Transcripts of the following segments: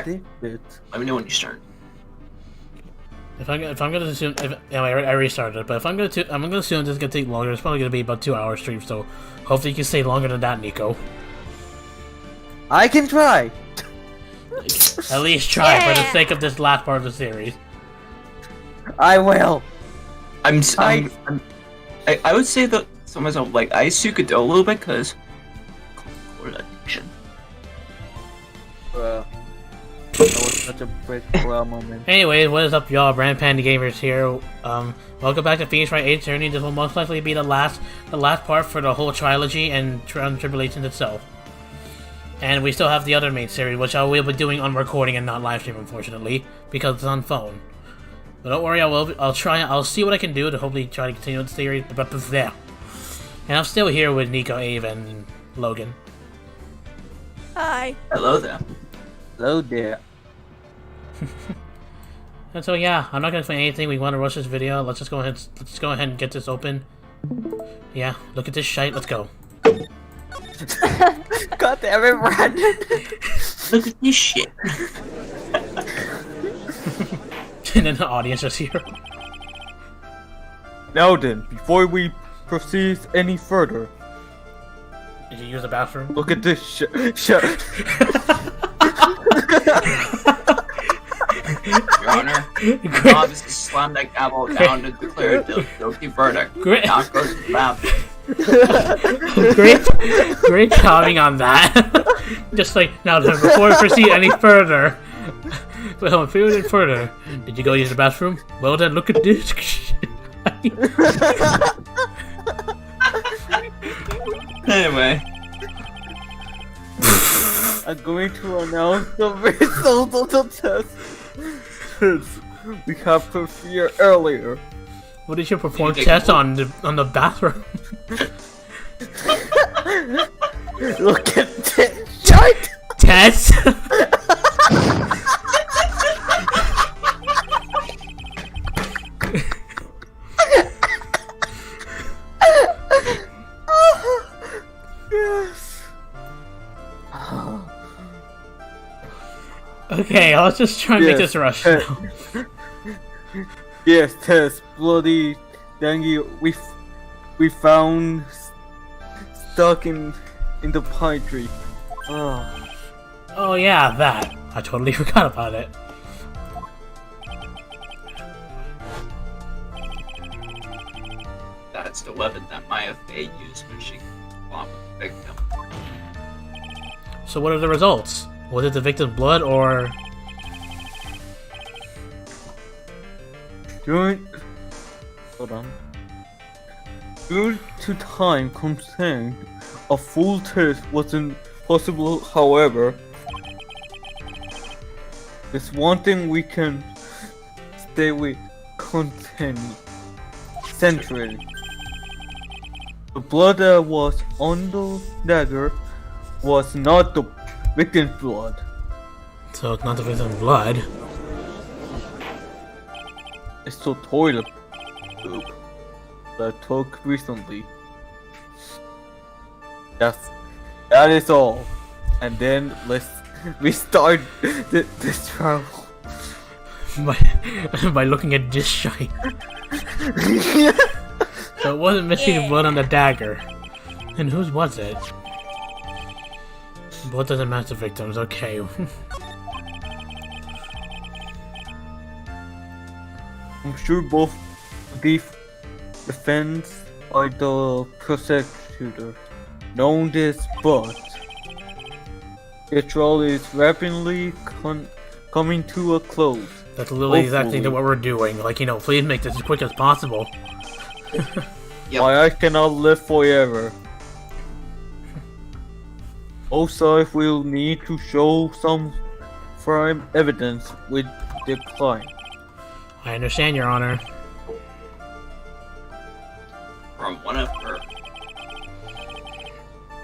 Let me know when you start. If I'm gonna assume, I restarted, but if I'm gonna assume this is gonna take longer. It's probably gonna be about 2 hour stream, so hopefully you can stay longer than that, Nico. I can try. At least try for the sake of this last part of the series. I will. I would say that to myself, like, I suck it a little bit because coordination. That was such a quick moment. Anyways, what is up, y'all? Brand Panda Gamers here. Welcome back to Phoenix Wright 8's Journey. This will most likely be the last part for the whole trilogy and Tribulations itself. And we still have the other main series, which I will be doing on recording and not live stream, unfortunately, because it's on phone. But don't worry, I'll see what I can do to hopefully try to continue the series. And I'm still here with Nico, Ave, and Logan. Hi. Hello there. Hello there. And so yeah, I'm not gonna explain anything. We want to rush this video. Let's just go ahead and get this open. Yeah, look at this shite. Let's go. God damn it, Brandon! Look at this shit. And then the audience is here. Now then, before we proceed any further, Did you use the bathroom? look at this shit. Your Honor, the officer slammed that gavel down to declare a guilty verdict. Great. Now it goes to the bathroom. Great timing on that. Just like now, before we proceed any further. Well, if we went further, did you go use the bathroom? Well then, look at this. Anyway. I'm going to announce the results of the test. We have prepared earlier. What did you perform test on the bathroom? Look at this shit! Test? Yes. Okay, let's just try and make this rush now. Yes, Tess, bloody dangy. We found stuck in the pine tree. Oh yeah, that. I totally forgot about it. That's the weapon that Maya Fey used when she bombed the victim. So what are the results? Was it the victim's blood or... Hold on. Due to time constraint, a full test wasn't possible. However, there's one thing we can stay with centrally. The blood that was on the dagger was not the victim's blood. So it's not the victim's blood. It's the toilet poop that I took recently. That is all. And then let's restart this trial. By looking at this shite. So it wasn't missing blood on the dagger. And whose was it? Blood doesn't match the victims, okay. I'm sure both the defense or the prosecutor know this, but the trial is rapidly coming to a close. That's literally exactly what we're doing. Like, you know, please make this as quick as possible. Yep. Why I cannot live forever. Also, if we'll need to show some firm evidence with the client. I understand, Your Honor. From one of her,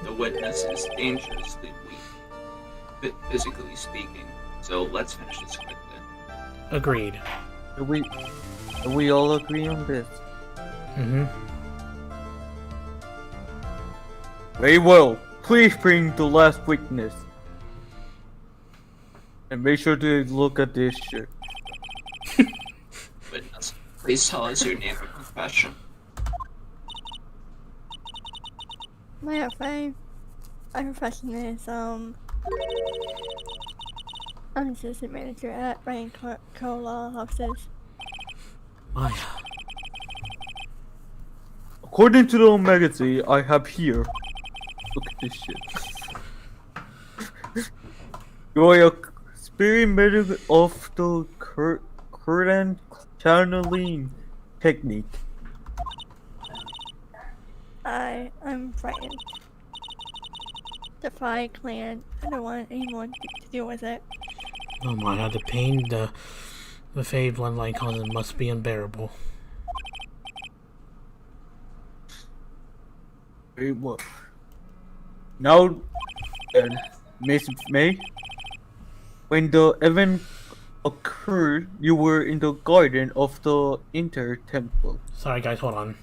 the witness is dangerously weak, physically speaking. So let's finish this quickly. Agreed. Do we all agree on this? Mm-hmm. Very well. Please bring the last witness. And make sure to look at this shit. Witness, please tell us your name and profession. My profession is I'm assistant manager at Wright Co-Law offices. Maya. According to the magazine I have here, look at this shit. You are a spirit medium of the current channeling technique. I'm frightened. Defy clan. I don't want anyone to deal with it. Oh Maya, the pain the Fae bloodline causes must be unbearable. Very well. Now, Miss May, when the event occurred, you were in the garden of the Inter Temple. Sorry guys, hold on.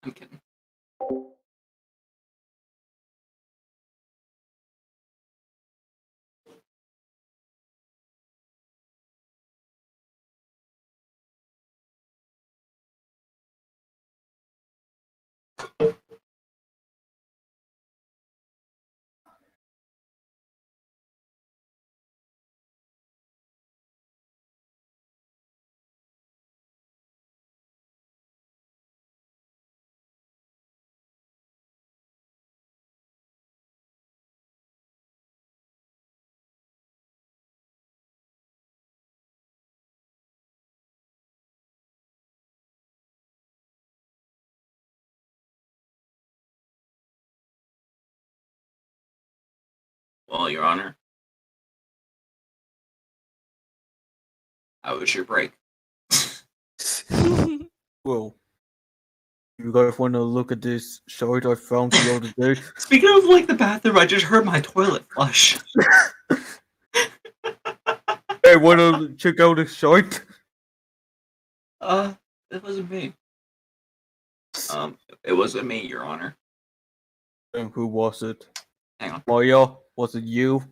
I'm kidding. Well, Your Honor, how was your break? Well, you guys want to look at this shard I found the other day? Speaking of like the bathroom, I just heard my toilet flush. Hey, want to check out this shard? It wasn't me. It wasn't me, Your Honor. And who was it? Hang on. Maya, was it you?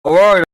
Alright.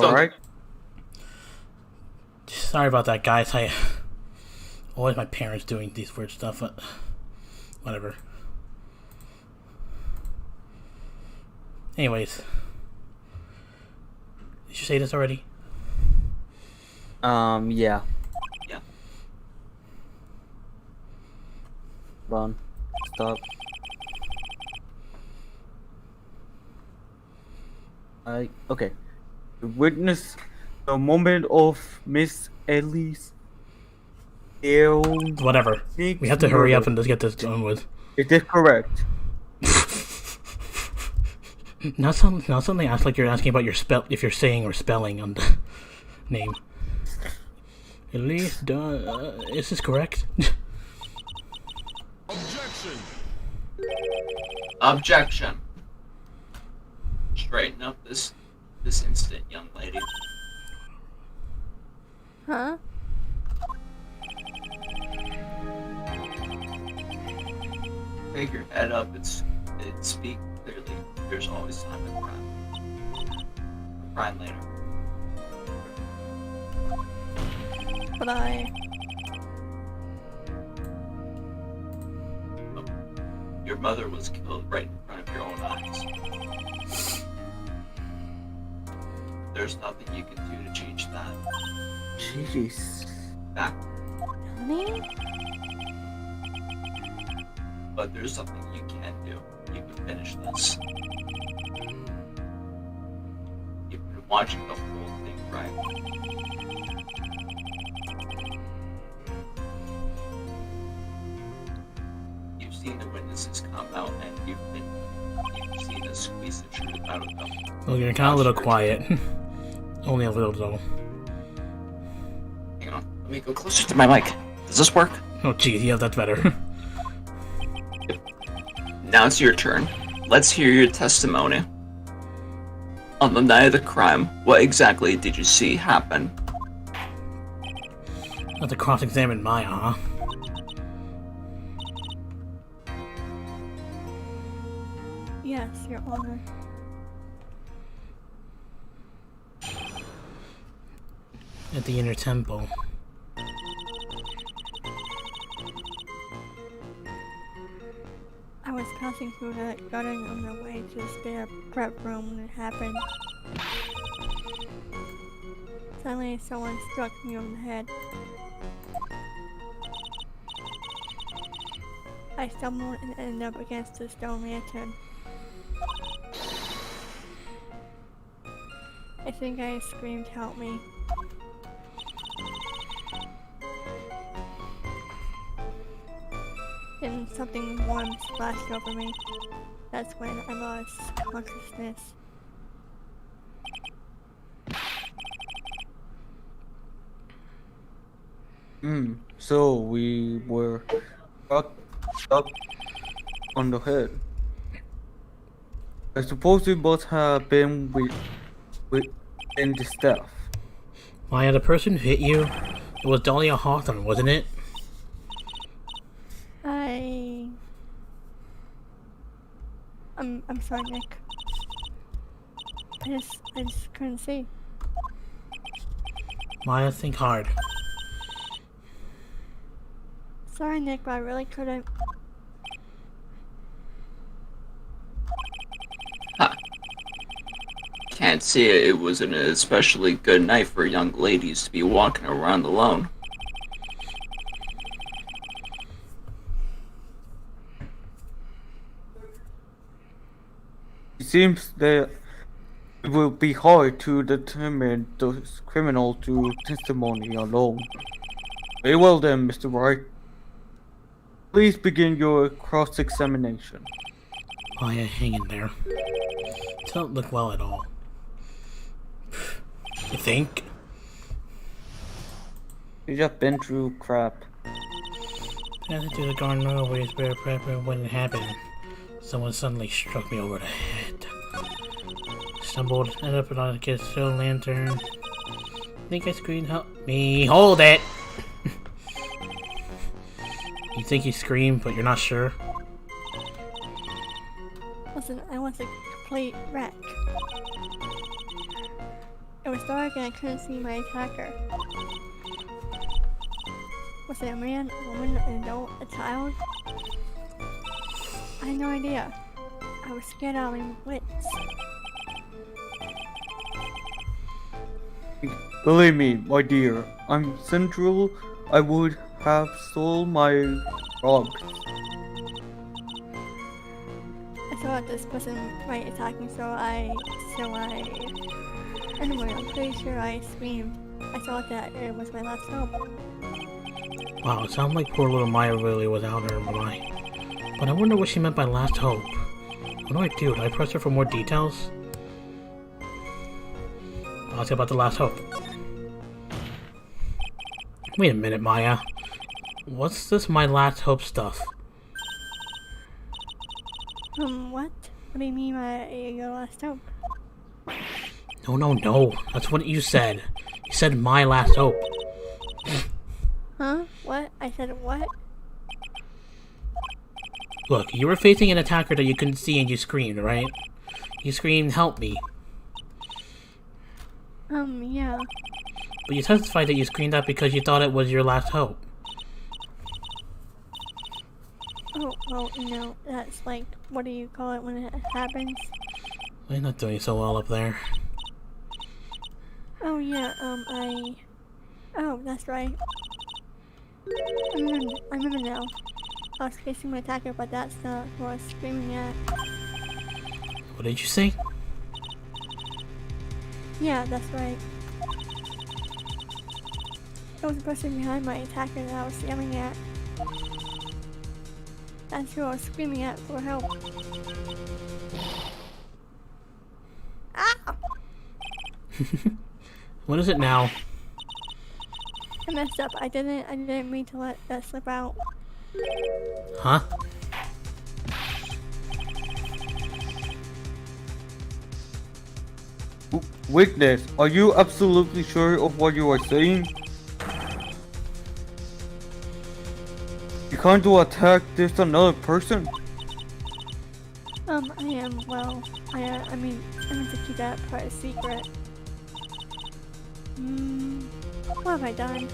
Alright? Sorry about that, guys. Always my parents doing these weird stuff, but whatever. Anyways. Did you say this already? Yeah. Yeah. Hold on. Stop. Okay. You witness the moment of Miss Ellie's Whatever. We have to hurry up and just get this done with. It is correct. Not something else like you're asking about your spell, if you're saying or spelling on the name. At least, is this correct? Objection. Straighten up this instant, young lady. Huh? Take your head up. It's speak clearly. There's always time to cry. Cry later. But Your mother was killed right in front of your own eyes. There's nothing you can do to change that. Jeez. Back. Honey? But there's something you can do. You can finish this. You've been watching the whole thing, right? You've seen the witnesses come out, and you've seen us squeeze the truth out of them. Well, you're kind of a little quiet. Only a little, though. Hang on, let me go closer to my mic. Does this work? Oh, geez, yeah, that's better. Now it's your turn. Let's hear your testimony. On the night of the crime, what exactly did you see happen? Not to cross-examine Maya, huh? Yes, Your Honor. At the inner temple. I was passing through the garden on the way to the spare prep room when it happened. Suddenly, someone struck me on the head. I stumbled and ended up against the stone lantern. I think I screamed, "Help me." Then something warm splashed over me. That's when I lost consciousness. So we were stuck on the head. I suppose it must have been in the staff. Maya, the person who hit you, it was Dahlia Hawthorne, wasn't it? I'm sorry, Nick. I just couldn't see. Maya, think hard. Sorry, Nick, but I really couldn't. Can't see it. It was an especially good night for young ladies to be walking around alone. It seems that it will be hard to determine the criminal to testimony alone. Very well then, Mr. Wright. Please begin your cross-examination. Maya, hang in there. It don't look well at all. You think? You just been through crap. I had to do the garden always bear prepper when it happened. Someone suddenly struck me over the head. Stumbled, ended up on a stone lantern. Think I screamed, "Help me!" Hold it! You think you screamed, but you're not sure? Listen, I was a complete wreck. It was dark and I couldn't see my attacker. Was it a man, a woman, an adult, a child? I had no idea. I was scared out of my wits. Believe me, my dear, I'm central. I would have stole my robbed. I saw that this wasn't right attacking, so I anyway, I'm pretty sure I screamed. I thought that it was my last hope. Wow, it sounds like poor little Maya really was out of her mind. But I wonder what she meant by last hope. What do I do? Do I press her for more details? I'll ask about the last hope. Wait a minute, Maya. What's this my last hope stuff? What? What do you mean by your last hope? No. That's what you said. You said my last hope. Huh? What? I said what? Look, you were facing an attacker that you couldn't see and you screamed, right? You screamed, "Help me." Yeah. But you testified that you screamed out because you thought it was your last hope. Oh, well, that's like, what do you call it when it happens? You're not doing so well up there. Oh, yeah, Oh, that's right. I remember now. I was facing my attacker, but that's not who I was screaming at. What did you say? Yeah, that's right. It was the person behind my attacker that I was yelling at. That's who I was screaming at for help. Ah! What is it now? I messed up. I didn't mean to let that slip out. Huh? Witness, are you absolutely sure of what you are saying? You can't do attack this another person? I am, well, I mean, I meant to keep that part a secret. What have I done?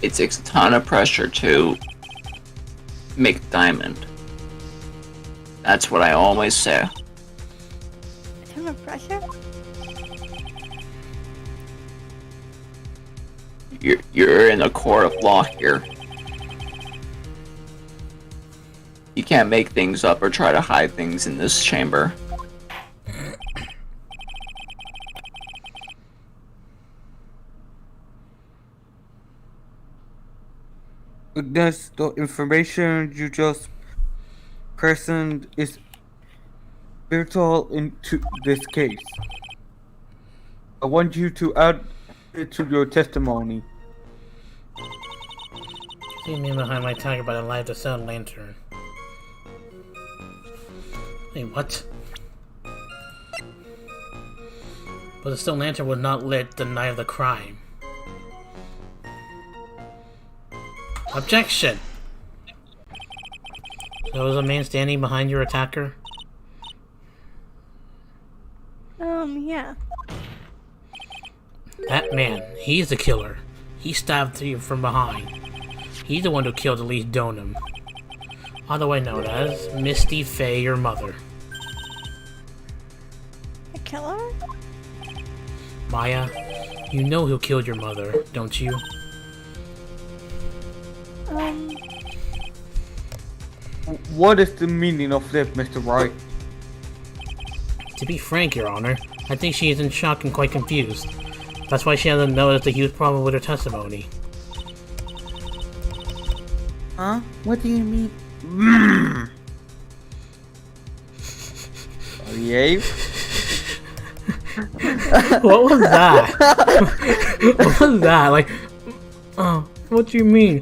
It takes a ton of pressure to make a diamond. That's what I always say. A ton of pressure? You're in a court of law here. You can't make things up or try to hide things in this chamber. Witness, the information you just present is vital into this case. I want you to add it to your testimony. See me behind my tiger by the light of the sun lantern. Wait, what? But the stone lantern was not lit the night of the crime. Objection! So was a man standing behind your attacker? Yeah. That man, he's the killer. He stabbed you from behind. He's the one who killed Elise Donham, otherwise known as Misty Faye, your mother. A killer? Maya, you know who killed your mother, don't you? What is the meaning of that, Mr. Wright? To be frank, Your Honor, I think she is in shock and quite confused. That's why she hasn't noticed a huge problem with her testimony. Huh? What do you mean? Oh, yay? What was that? What was that? Like, what do you mean?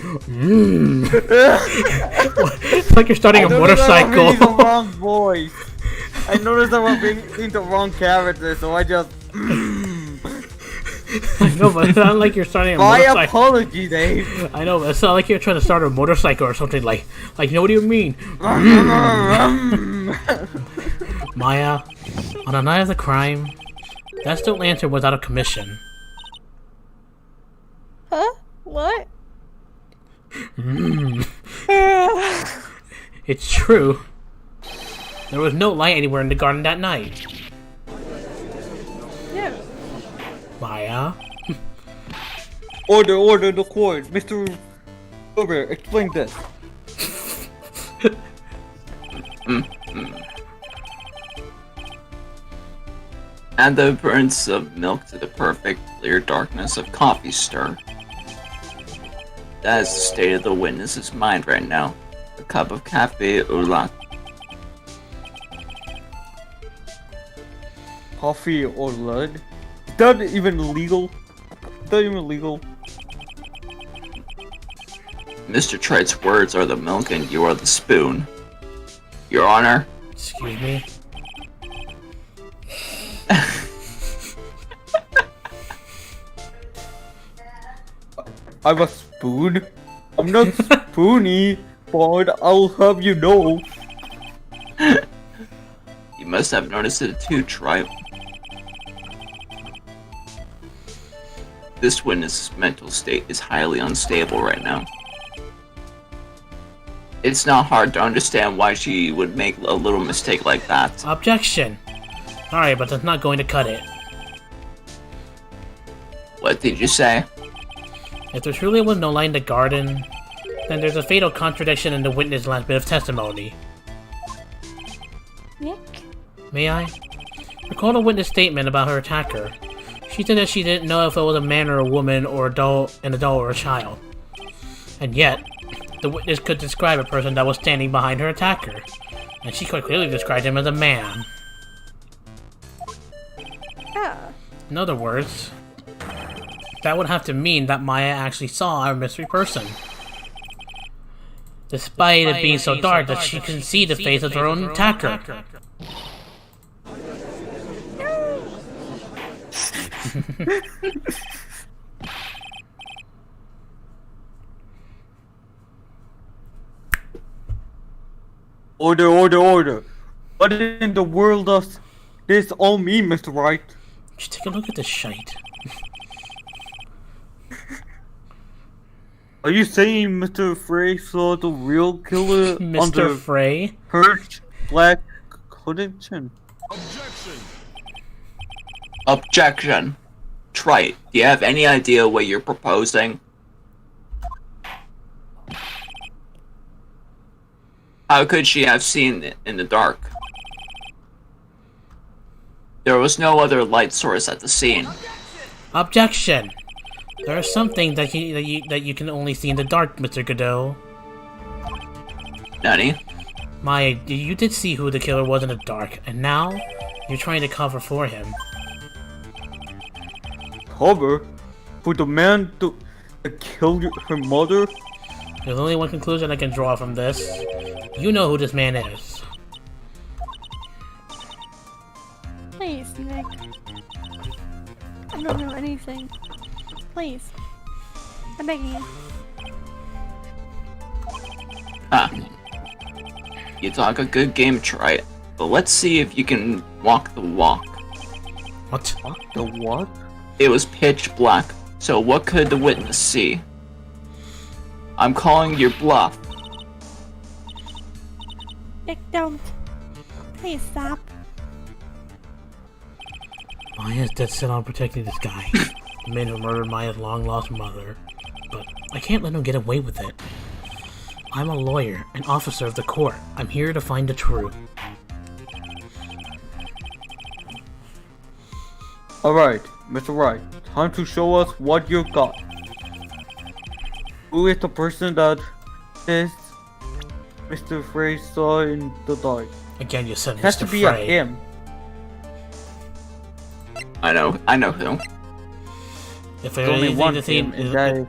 It's like you're starting a motorcycle. I the wrong voice. I noticed I was being the wrong character, so I just. I know, but it's not like you're starting a My motorcycle. apology, Dave. I know, but it's not like you're trying to start a motorcycle or something like, you know, what do you mean? Maya, on the night of the crime, that steel lantern was out of commission. Huh? What? It's true. There was no light anywhere in the garden that night. Yeah. Maya? Order the court. Mr. Over, explain this. Add the appearance of milk to the perfect clear darkness of coffee stir. That is the state of the witness's mind right now. A cup of cafe au latte. Coffee or lead? Is that even legal? Is that even legal? Mr. Tright's words are the milk and you are the spoon. Your Honor. Excuse me? I'm a spoon? I'm not spoony, but I'll have you know. You must have noticed it too, Tripe. This witness's mental state is highly unstable right now. It's not hard to understand why she would make a little mistake like that. Objection! Alright, but that's not going to cut it. What did you say? If there truly was no light in the garden, then there's a fatal contradiction in the witness' last bit of testimony. Nick? May I? Recall the witness' statement about her attacker. She said that she didn't know if it was a man or a woman or an adult or a child. And yet, the witness could describe a person that was standing behind her attacker, and she quite clearly described him as a man. Ah. In other words, that would have to mean that Maya actually saw our mystery person. Despite it being so dark that she couldn't see the face of her own attacker. Order. What in the world does this all mean, Mr. Wright? Just take a look at this shite. Are you saying Mr. Frey saw the real killer on Mr. the Frey? perch black connection? Objection. Trite, do you have any idea what you're proposing? How could she have seen it in the dark? There was no other light source at the scene. Objection! There are some things that you can only see in the dark, Mr. Godot. Nani? Maya, you did see who the killer was in the dark, and now you're trying to cover for him. Cover? For the man to kill her mother? There's only one conclusion I can draw from this. You know who this man is. Please, Nick. I don't know anything. Please. I'm begging you. You talk a good game, Trite, but let's see if you can walk the walk. What? The what? It was pitch black, so what could the witness see? I'm calling your bluff. Nick, don't. Please stop. Maya's dead set on protecting this guy. The man who murdered Maya's long-lost mother. But I can't let him get away with it. I'm a lawyer, an officer of the court. I'm here to find the truth. Alright, Mr. Wright, time to show us what you got. Who is the person that this Mr. Frey saw in the dark? Again, you said It has Mr. to be a Frey. him. I know who. If There's there's only one anything, him, and that is...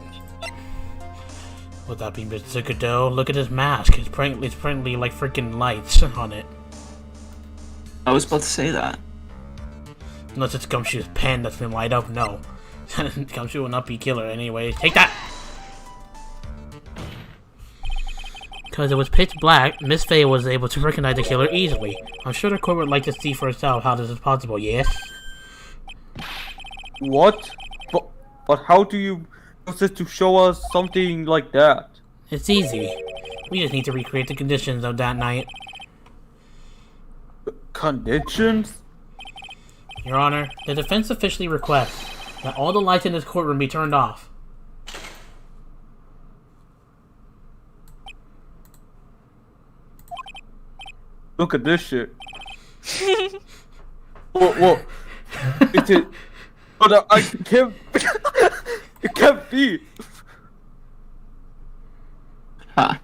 would that be Mr. Godot? Look at his mask. It's practically like freaking lights on it. I was about to say that. Unless it's Gumshoe's pen that's been light up, no. Gumshoe will not be killer anyway. Take that! Because it was pitch black, Miss Faye was able to recognize the killer easily. I'm sure the court would like to see for itself how this is possible, yes? What? But how do you use it to show us something like that? It's easy. We just need to recreate the conditions of that night. Conditions? Your Honor, the defense officially requests that all the lights in this courtroom be turned off. Look at this shit. Whoa. It's it. But I can't. It can't be. Huh.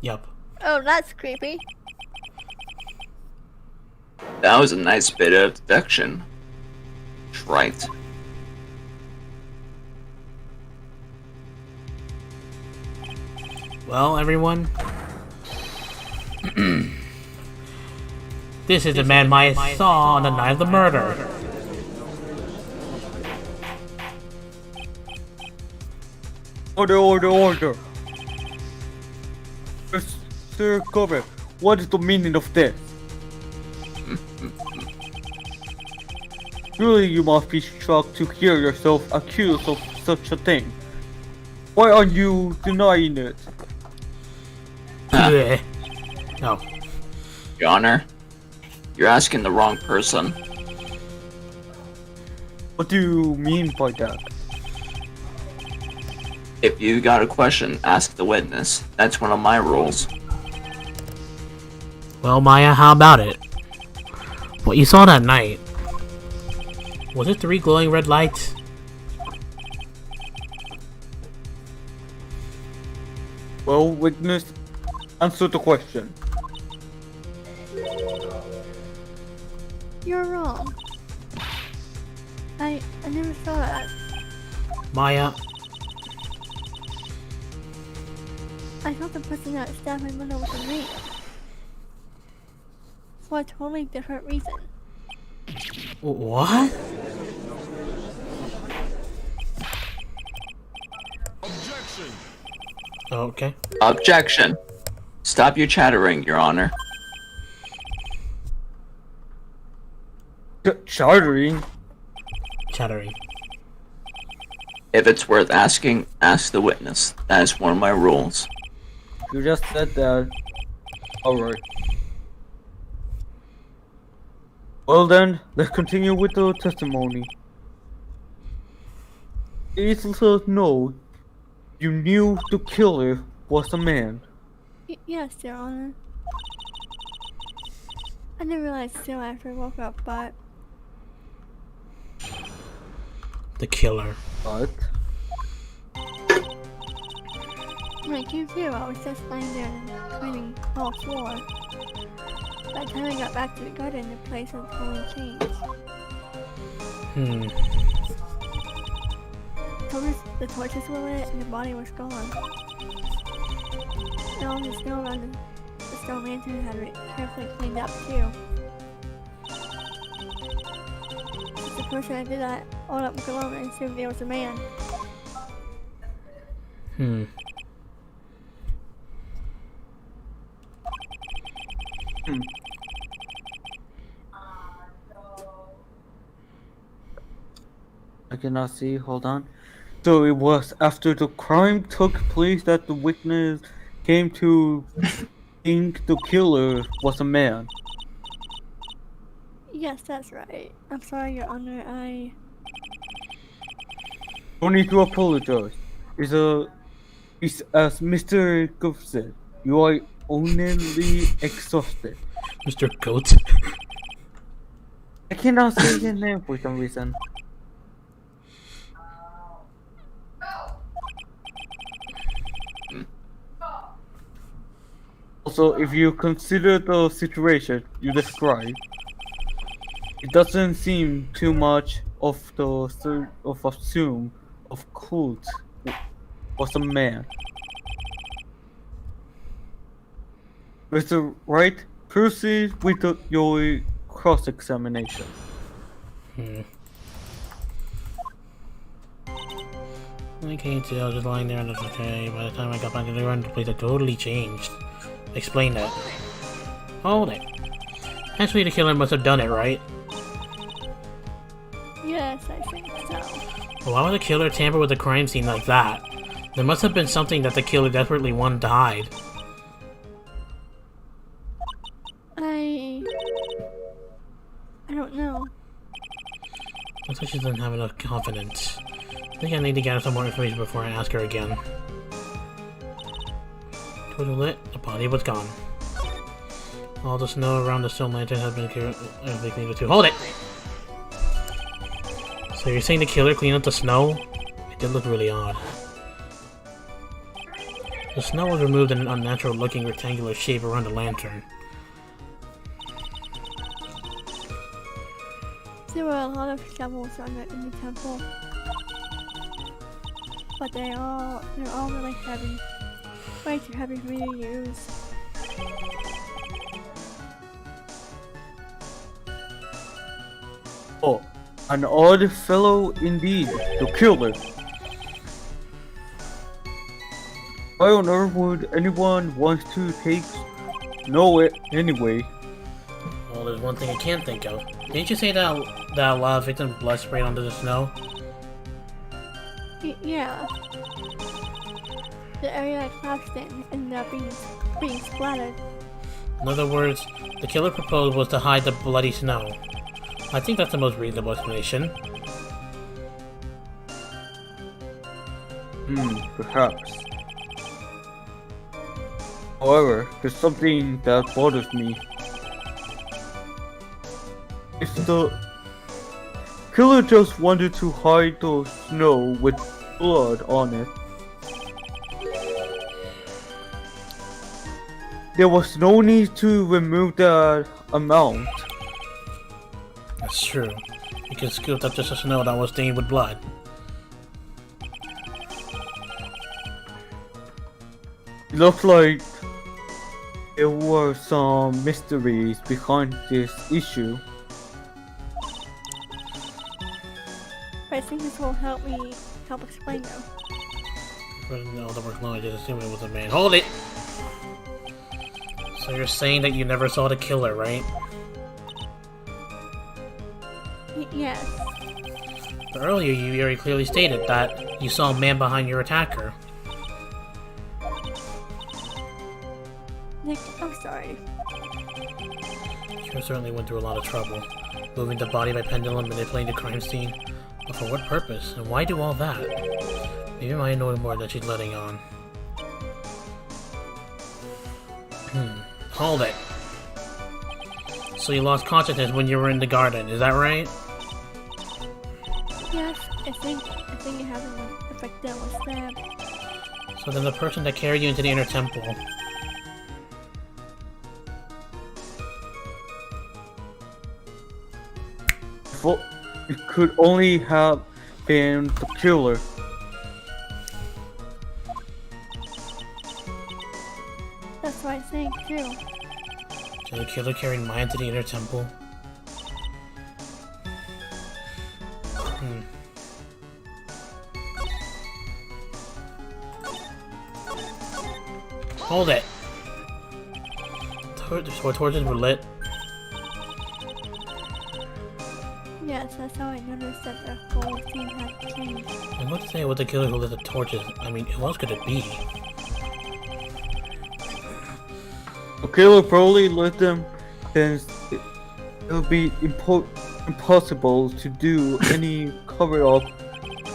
Yup. Oh, that's creepy. That was a nice bit of deduction. Right. Well, everyone. This is the man Maya saw on the night of the murder. Order. Mr. Cover, what is the meaning of this? Surely you must be shocked to hear yourself accused of such a thing. Why are you denying it? Bleh. No. Your Honor, you're asking the wrong person. What do you mean by that? If you got a question, ask the witness. That's one of my rules. Well, Maya, how about it? What you saw that night, was it 3 glowing red lights? Well, witness, answer the question. You're wrong. I never saw that. Maya, I thought the person that stabbed my mother was a man. For a totally different reason. what? Objection! Okay. Objection. Stop your chattering, Your Honor. Chartering? Chattering. If it's worth asking, ask the witness. That is one of my rules. You just said that. Alright. Well then, let's continue with the testimony. It's to know you knew the killer was a man. Yes, Your Honor. I didn't realize till after I woke up, but The killer. But when I came to, I was just lying there and cleaning all floor. By the time I got back to the garden, the place had totally changed. The torches were lit and the body was gone. And all the snow around the stone lantern had been carefully cleaned up too. The person that did that all up alone and assumed it was a man. I cannot see, hold on. So it was after the crime took place that the witness came to think the killer was a man. Yes, that's right. I'm sorry, Your Honor. No need to apologize. It's as Mr. Goff said, you are only exhausted. Mr. Goat. I cannot say his name for some reason. Also, if you consider the situation you described, it doesn't seem too much of assume of cult was a man. Mr. Wright, proceed with your cross-examination. Okay, so I was just lying there and it's okay. By the time I got back to the ground, the place had totally changed. Explain that. Hold it. Actually, the killer must have done it, right? Yes, I think so. But why would the killer tamper with the crime scene like that? There must have been something that the killer desperately wanted to hide. I don't know. Looks like she doesn't have enough confidence. I think I need to gather some more information before I ask her again. Torch was lit, the body was gone. All the snow around the stone lantern has been cleared too. Hold it! So you're saying the killer cleaned up the snow? It did look really odd. The snow was removed in an unnatural looking rectangular shape around the lantern. There were a lot of shovels in the temple. But they're all really heavy. Way too heavy for me to use. Oh, an odd fellow indeed, the killer. Why on earth would anyone want to take snow it anyway? Well, there's one thing I can't think of. Didn't you say that a lot of victims' blood sprayed onto the snow? Yeah. The area I collapsed in ended up being splattered. In other words, the killer proposed was to hide the bloody snow. I think that's the most reasonable explanation. Perhaps. However, there's something that bothers me. If the killer just wanted to hide the snow with blood on it, there was no need to remove that amount. That's true. You can scoop up just the snow that was stained with blood. It looked like there were some mysteries behind this issue. But I think this will help explain them. But no, the work I just assumed it was a man. Hold it! So you're saying that you never saw the killer, right? Yes. But earlier you very clearly stated that you saw a man behind your attacker. Nick, I'm sorry. Sure certainly went through a lot of trouble. Moving the body by pendulum, manipulating the crime scene. But for what purpose? And why do all that? Maybe I know more than she's letting on. Hold it. So you lost consciousness when you were in the garden, is that right? Yes, I think it happened when the victim was stabbed. So then the person that carried you into the inner temple. Well, it could only have been the killer. That's what I think too. So the killer carried Maya into the inner temple. Hold it! Torches were lit. Yes, that's how I noticed that the whole scene had changed. And let's say with the killer who lit the torches. I mean, who else could it be? The killer probably lit them since it would be impossible to do any cover-up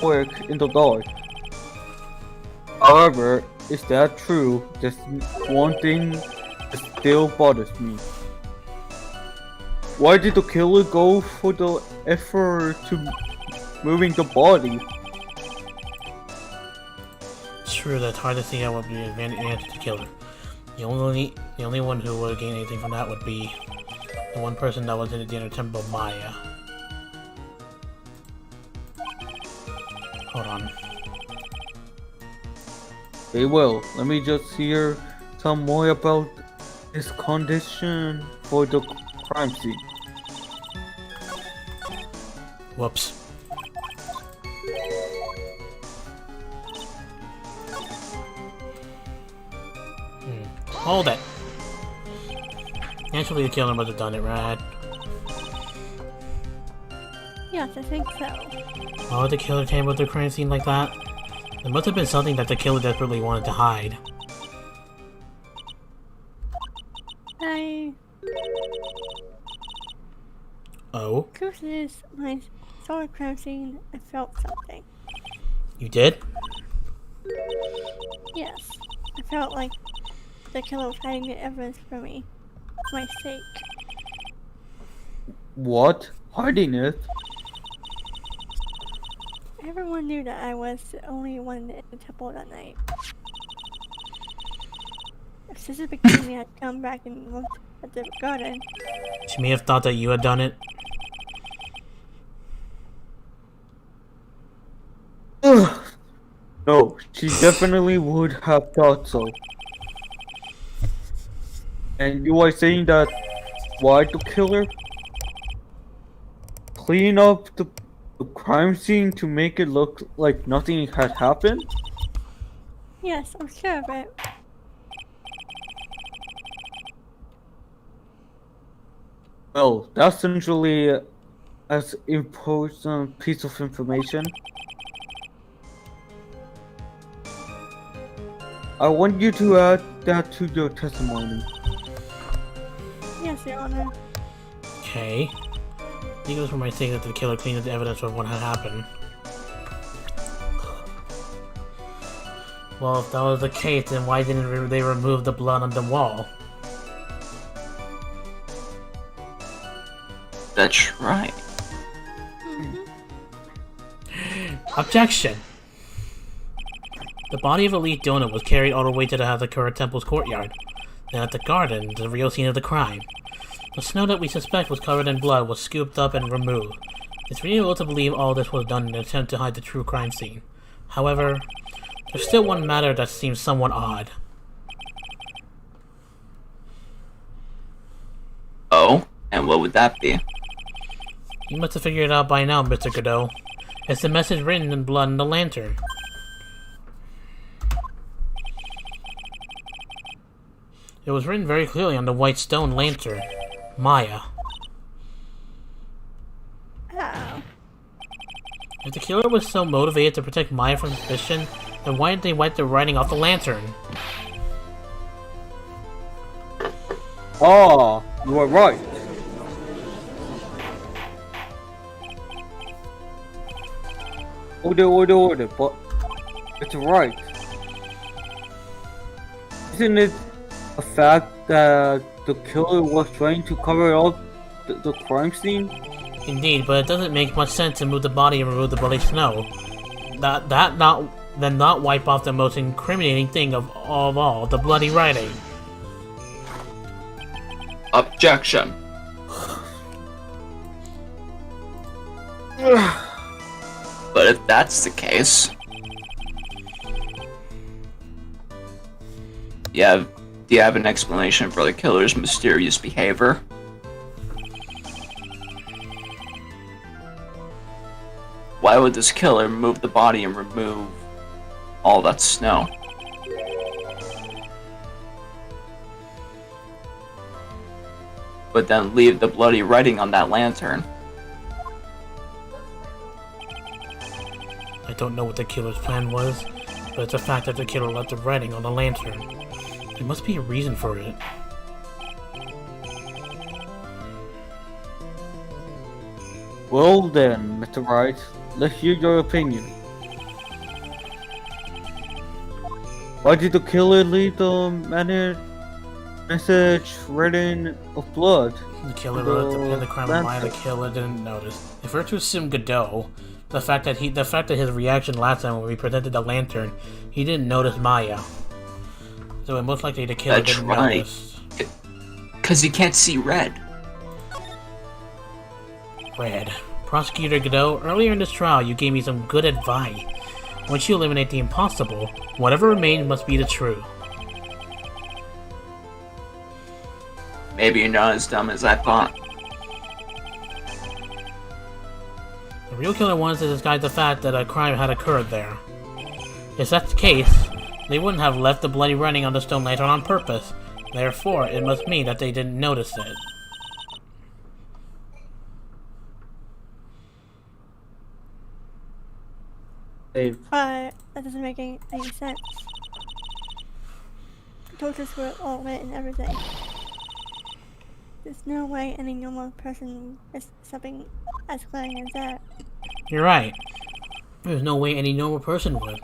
work in the dark. However, is that true? There's one thing that still bothers me. Why did the killer go for the effort to moving the body? It's true that's hard to see how would be an advantage to the killer. The only one who would gain anything from that would be the one person that was in the inner temple, Maya. Hold on. Very well, let me just hear some more about this condition for the crime scene. Whoops. Hold it. Naturally, the killer must have done it, right? Yes, I think so. Why would the killer tamper with the crime scene like that? It must have been something that the killer desperately wanted to hide. Oh? Truth is, when I saw the crime scene, I felt something. You did? Yes. I felt like the killer was hiding the evidence from me. For my sake. What? Hiding it? Everyone knew that I was the only one in the temple that night. If Sister Bikini had come back and looked at the garden, She may have thought that you had done it. No, she definitely would have thought so. And you are saying that why to kill her? Clean up the crime scene to make it look like nothing had happened? yes, I'm sure of it. Well, that's essentially as important piece of information. I want you to add that to your testimony. Yes, Your Honor. Okay. Legals for my sake that the killer cleaned up the evidence of what had happened. Well, if that was the case, then why didn't they remove the blood on the wall? That's right. Objection! The body of Elite Donut was carried all the way to the Hazakura Temple's courtyard. Then at the garden, the real scene of the crime. The snow that we suspect was covered in blood was scooped up and removed. It's reasonable to believe all this was done in an attempt to hide the true crime scene. However, there's still one matter that seems somewhat odd. Oh? And what would that be? You must have figured it out by now, Mr. Godot. It's the message written in blood on the lantern. It was written very clearly on the white stone lantern. Maya. Oh. If the killer was so motivated to protect Maya from suspicion, then why didn't they wipe the writing off the lantern? Ah, you are right. Order, but it's right. Isn't it a fact that the killer was trying to cover up the crime scene? Indeed, but it doesn't make much sense to move the body and remove the bloody snow. Not wipe off the most incriminating thing of all, the bloody writing. Objection. But if that's the case, do you have an explanation for the killer's mysterious behavior? Why would this killer move the body and remove all that snow? But then leave the bloody writing on that lantern? I don't know what the killer's plan was, but it's a fact that the killer left the writing on the lantern. There must be a reason for it. Well then, Mr. Wright, let's hear your opinion. Why did the killer leave the message written of blood? The killer wrote the crime of Maya. The killer didn't notice. If we're to assume Godot, the fact that his reaction last time when we presented the lantern, he didn't notice Maya. So it most likely the killer didn't notice. Because you can't see red. Red. Prosecutor Godot, earlier in this trial you gave me some good advice. Once you eliminate the impossible, whatever remains must be the true. Maybe you're not as dumb as I thought. The real killer wants to disguise the fact that a crime had occurred there. If that's the case, they wouldn't have left the bloody writing on the stone lantern on purpose. Therefore, it must mean that they didn't notice it. But that doesn't make any sense. The torches were all lit and everything. There's no way any normal person is something as glaring as that. You're right. There's no way any normal person would.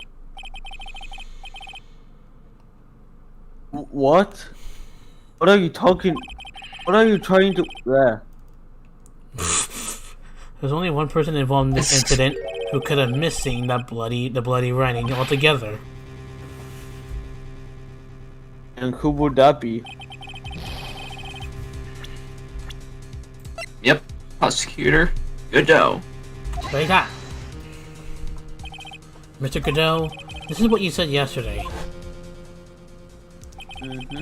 What? What are you talking? What are you trying to? Yeah. There's only one person involved in this incident who could have missed seeing the bloody writing altogether. And who would that be? Yep, Prosecutor Godot. Right that. Mr. Godot, this is what you said yesterday. Mm-hmm.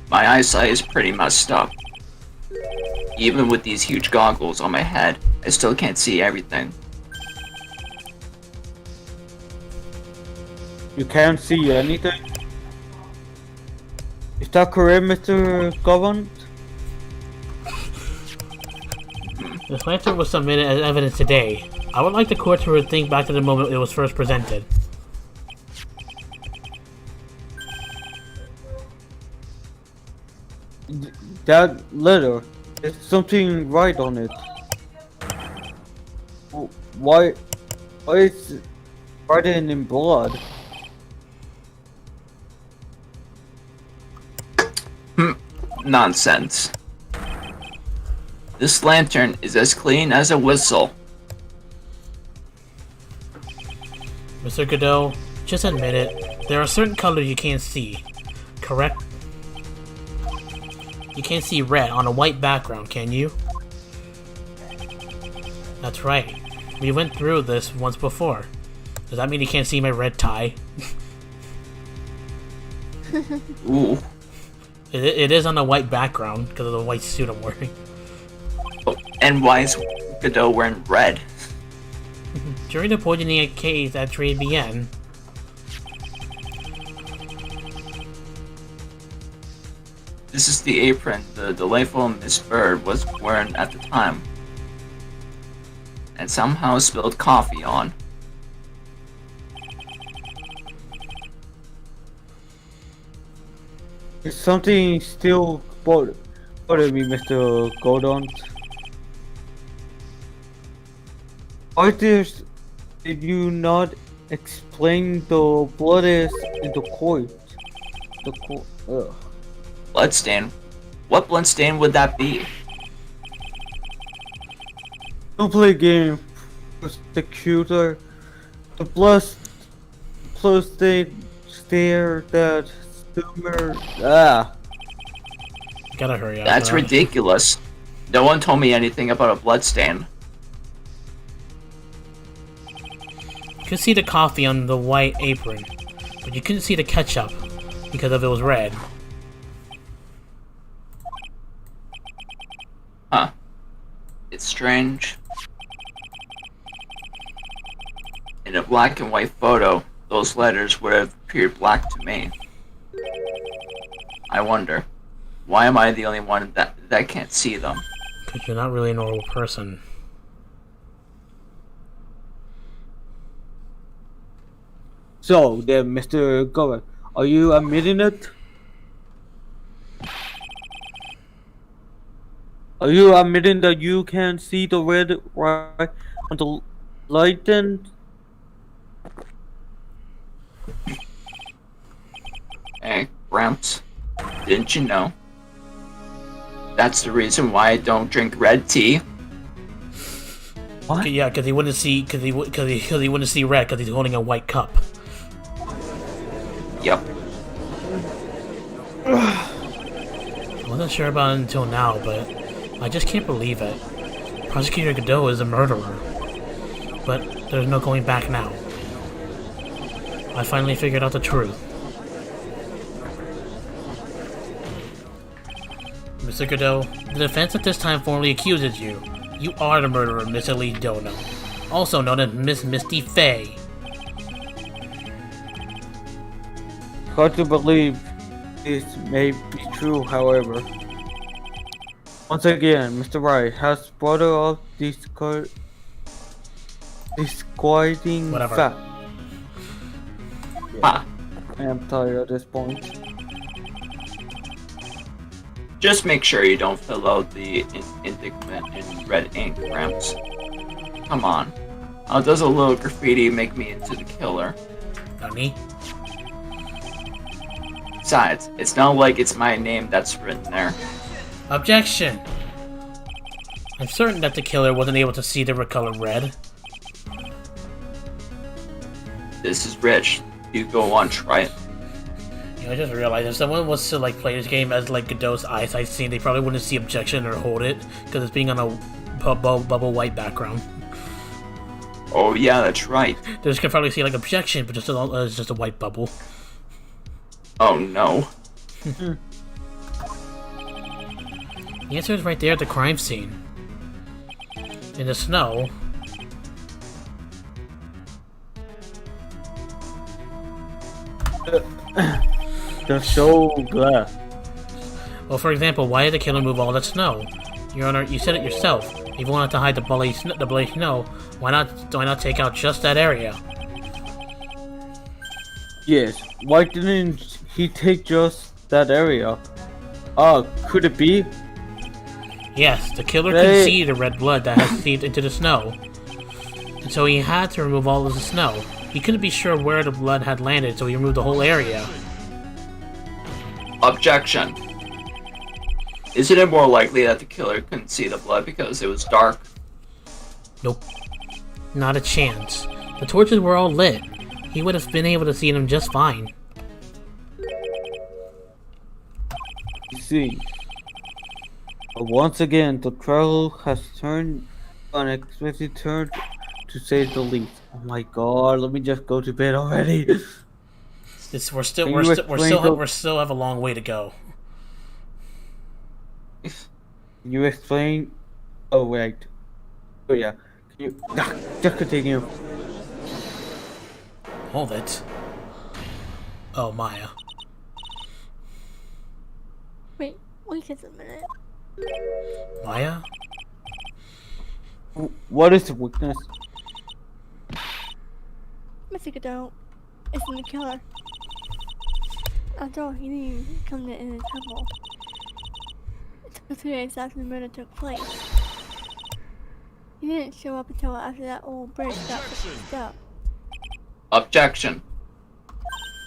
My eyesight is pretty messed up. Even with these huge goggles on my head, I still can't see everything. You can't see anything? Is that correct, Mr. Government? This lantern was submitted as evidence today. I would like the court to think back to the moment it was first presented. That letter, there's something right on it. Why is it written in blood? Nonsense. This lantern is as clean as a whistle. Mr. Godot, just admit it. There are certain colors you can't see, correct? You can't see red on a white background, can you? That's right. We went through this once before. Does that mean you can't see my red tie? Ooh. It is on a white background because of the white suit I'm wearing. Oh, and why is Godot wearing red? During the poisoning case at Tribulations, This is the apron the delightful Miss Bird was wearing at the time. And somehow spilled coffee on. Is something still bothering me, Mr. Godon? Why did you not explain the blood is in the court? The court. Ugh. Bloodstain? What bloodstain would that be? Don't play game, prosecutor. The blood stare that stummer. gotta hurry up. That's ridiculous. No one told me anything about a bloodstain. You could see the coffee on the white apron, but you couldn't see the ketchup because of it was red. Huh. It's strange. In a black and white photo, those letters would have appeared black to me. I wonder, why am I the only one that can't see them? Because you're not really a normal person. So then, Mr. Governor, are you admitting it? Are you admitting that you can see the red right on the light then? Hey, Gramps, didn't you know? That's the reason why I don't drink red tea. What? Yeah, because he wouldn't see, because he wouldn't see red because he's holding a white cup. Yep. I wasn't sure about it until now, but I just can't believe it. Prosecutor Godot is a murderer. But there's no going back now. I finally figured out the truth. Mr. Godot, the defense at this time formally accuses you. You are the murderer of Miss Elise Dono, also known as Miss Misty Faye. hard to believe this may be true, however. Once again, Mr. Wright has brought up disquieting Whatever. fact. Ha! I am tired at this point. Just make sure you don't fill out the indictment in red ink, Gramps. Come on. How does a little graffiti make me into the killer? Nani? Besides, it's not like it's my name that's written there. Objection! I'm certain that the killer wasn't able to see the color red. This is Rich. You go on, try it. You know, I just realized if someone was to like play this game as like Godot's eyesight scene, they probably wouldn't see objection or hold it because it's being on a bubble white background. Oh yeah, that's right. They just can probably see like objection, but it's just a white bubble. Oh no. The answer is right there at the crime scene. In the snow. They're so glad. Well, for example, why did the killer move all that snow? Your Honor, you said it yourself. If you wanted to hide the bloody snow, why not take out just that area? Yes, why didn't he take just that area? Could it be? Yes, the killer could see the red blood that has seeped into the snow. And so he had to remove all of the snow. He couldn't be sure where the blood had landed, so he removed the whole area. Objection. Isn't it more likely that the killer couldn't see the blood because it was dark? Nope. Not a chance. The torches were all lit. He would have been able to see them just fine. You see. But once again, the trial has turned unexpected turn, to say the least. Oh my god, let me just go to bed already. We still have a long way to go. Can you explain? Oh wait. Oh yeah. Can you just continue? Hold it. Oh, Maya. Wait just a minute. Maya? What is the weakness? Mr. Godot, it's in the killer. After all, he didn't even come in the temple. It took 3 days after the murder took place. He didn't show up until after that old bridge got fixed up. Objection.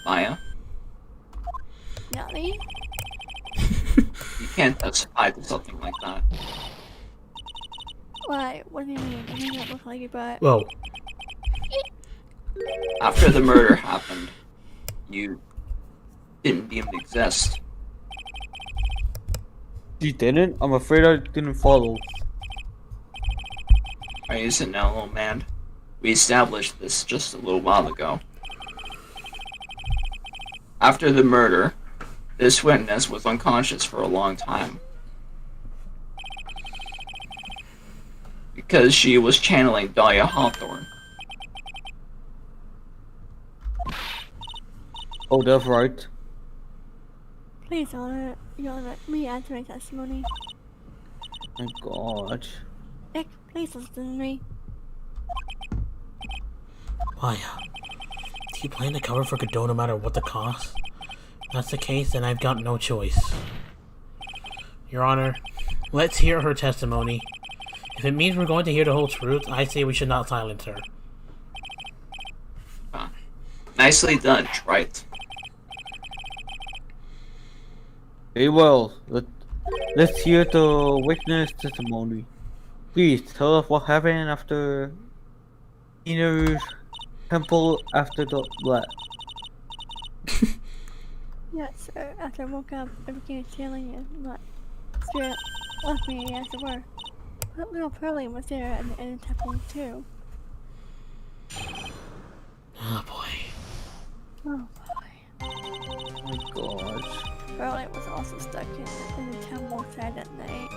Maya, Not me? you can't testify to something like that. Why? What do you mean? I may not look like it, but... Whoa. After the murder happened, you didn't even exist. You didn't? I'm afraid I didn't follow. Are you sitting down, little man? We established this just a little while ago. After the murder, this witness was unconscious for a long time. Because she was channeling Dahlia Hawthorne. Oh, that's right. Please, Your Honor, let me answer my testimony. My god. Nick, please listen to me. Maya. Do you plan to cover for Godot no matter what the cost? If that's the case, then I've got no choice. Your Honor, let's hear her testimony. If it means we're going to hear the whole truth, I say we should not silence her. Nicely done, Wright. Very well. Let's hear the witness testimony. Please tell us what happened after inner temple after the blood. Yes, sir. After I woke up, I began feeling it, but spirit left me as it were. But little Pearlie was there at the inner temple too. Oh boy. Oh boy. Oh my gosh. Pearlie was also stuck in the temple sad that night.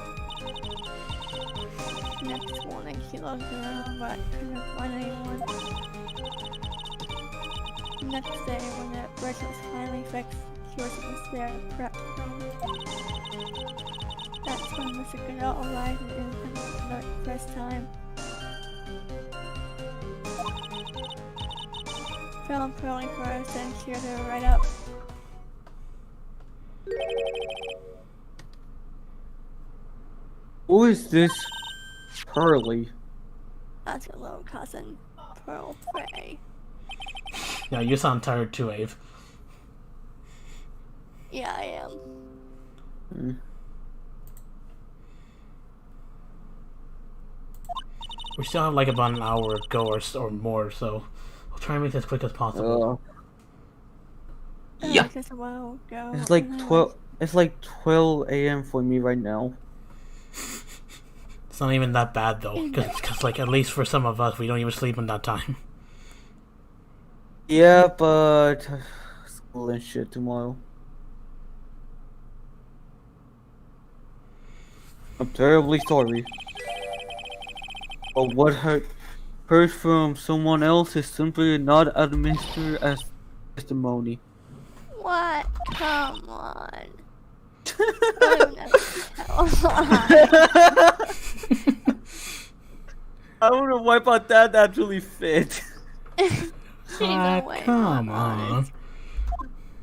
Next morning, she looked around but couldn't find anyone. next day, when the bridge was finally fixed, she was in the spare prep room. That's when Mr. Goodall arrived in Independence for the first time. Phil and Pearlie froze and cheered her right up. Who is this Pearlie? That's your little cousin, Pearl Frey. Yeah, you sound tired too, Ave. Yeah, I am. We still have like about an hour to go or more, so we'll try and make this as quick as possible. Yeah. Just a while ago. It's like 12. It's like 12 a.m. for me right now. It's not even that bad though, because like at least for some of us, we don't even sleep in that time. Yeah, but school and shit tomorrow. I'm terribly sorry. But what heard from someone else is simply not administered as testimony. What? Come on. I don't know. I don't know why, but that actually fit. Come on.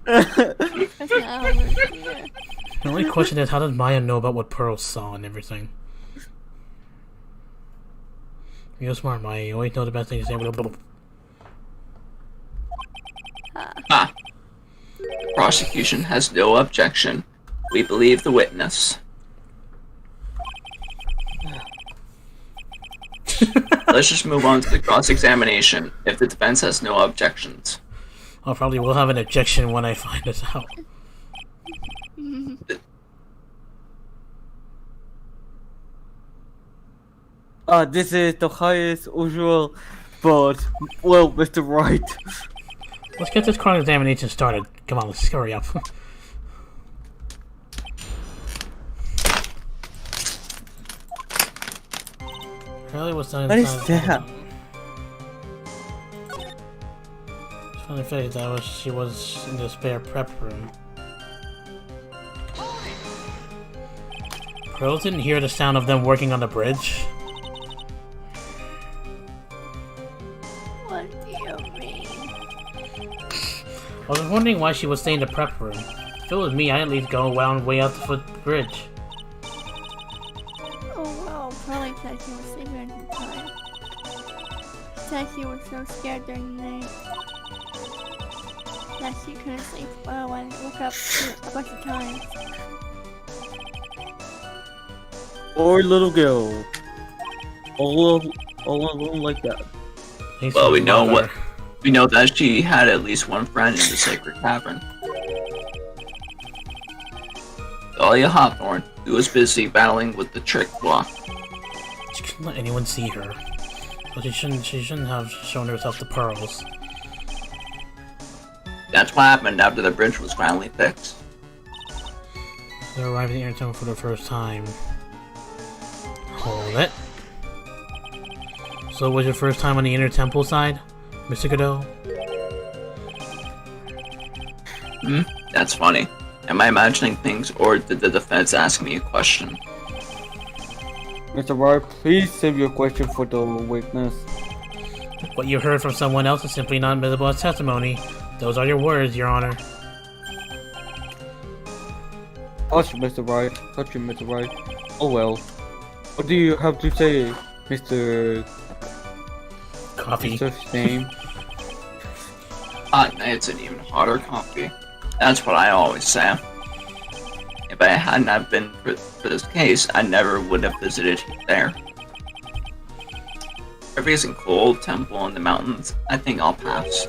That's not how it works here. The only question is, how does Maya know about what Pearl saw and everything? You're smart, Maya. You always know the best thing to say. Ah. Prosecution has no objection. We believe the witness. Let's just move on to the cross-examination if the defense has no objections. I probably will have an objection when I find this out. This is the highest usual, but, well, Mr. Wright. Let's get this cross-examination started. Come on, let's hurry up. Apparently was done What is that? Funny face, she was in the spare prep room. Pearl didn't hear the sound of them working on the bridge. What do you mean? I was wondering why she would stay in the prep room. If it was me, I'd at least go around way out the footbridge. Oh well, Pearlie said she was sleeping at the time. Said she was so scared during the night that she couldn't sleep well and woke up a bunch of times. Poor little girl. All alone like that. Well, we know that she had at least one friend in the sacred cavern. Dahlia Hawthorne, who was busy battling with the trick block. She couldn't let anyone see her. But she shouldn't have shown herself the pearls. That's what happened after the bridge was finally fixed. They arrived at the inner temple for the first time. Hold it. So was your first time on the inner temple side, Mr. Godot? That's funny. Am I imagining things, or did the defense ask me a question? Mr. Wright, please save your question for the witness. What you heard from someone else is simply not admissible as testimony. Those are your words, Your Honor. Hush, Mr. Wright. Hush, Mr. Wright. Oh well. What do you have to say, Mr. Coffee. Mr. name? Hot nights and even hotter coffee. That's what I always say. If I had not been for this case, I never would have visited there. Everything's cold, temple in the mountains. I think I'll pass.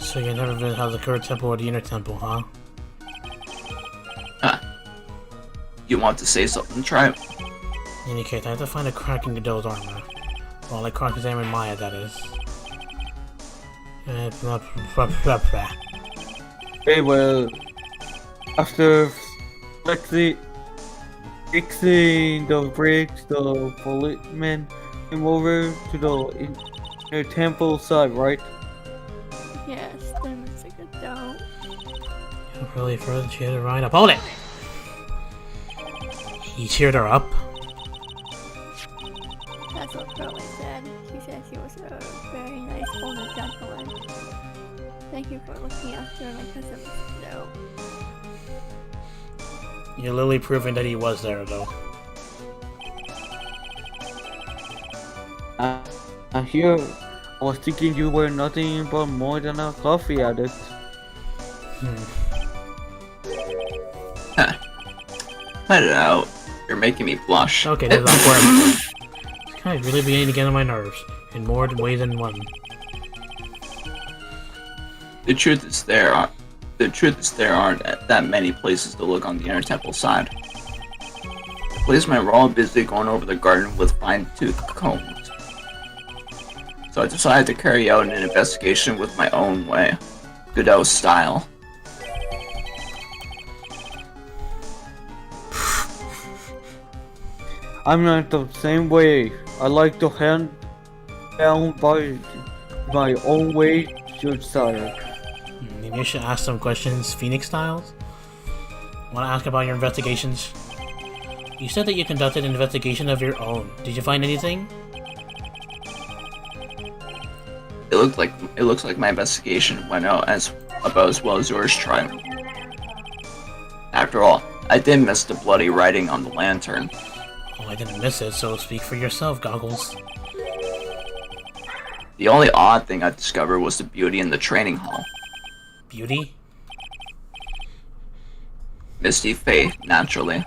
So you never visited the Kura Temple or the Inner Temple, huh? You want to say something, Tribe? In any case, I have to find a crack in Godot's armor. Well, like cross-examine Maya, that is. Very well. After fixing the bridge, the policeman came over to the inner temple side, right? Yes. them, it's like a don't. You really frozen cheered her right up. Hold it! He cheered her up? That's what Crowley said. She said she was a very nice older gentleman. Thank you for looking after my cousin, no. You're literally proving that he was there, though. Here, I was thinking you were nothing but more than a coffee addict. Let it out. You're making me blush. Okay, this is awkward. This guy is really beginning to get on my nerves, in more ways than one. The truth is there aren't that many places to look on the Inner Temple side. The policemen were all busy going over the garden with fine-tooth combs. So I decided to carry out an investigation with my own way. Godot style. I'm not the same way. I like to hand down by my own way to style. Maybe you should ask some questions, Phoenix Styles? Want to ask about your investigations? You said that you conducted an investigation of your own. Did you find anything? It looks like my investigation went out about as well as yours tried. After all, I did miss the bloody writing on the lantern. Oh, I didn't miss it, so speak for yourself, Goggles. The only odd thing I discovered was the beauty in the training hall. Beauty? Misty Faith, naturally.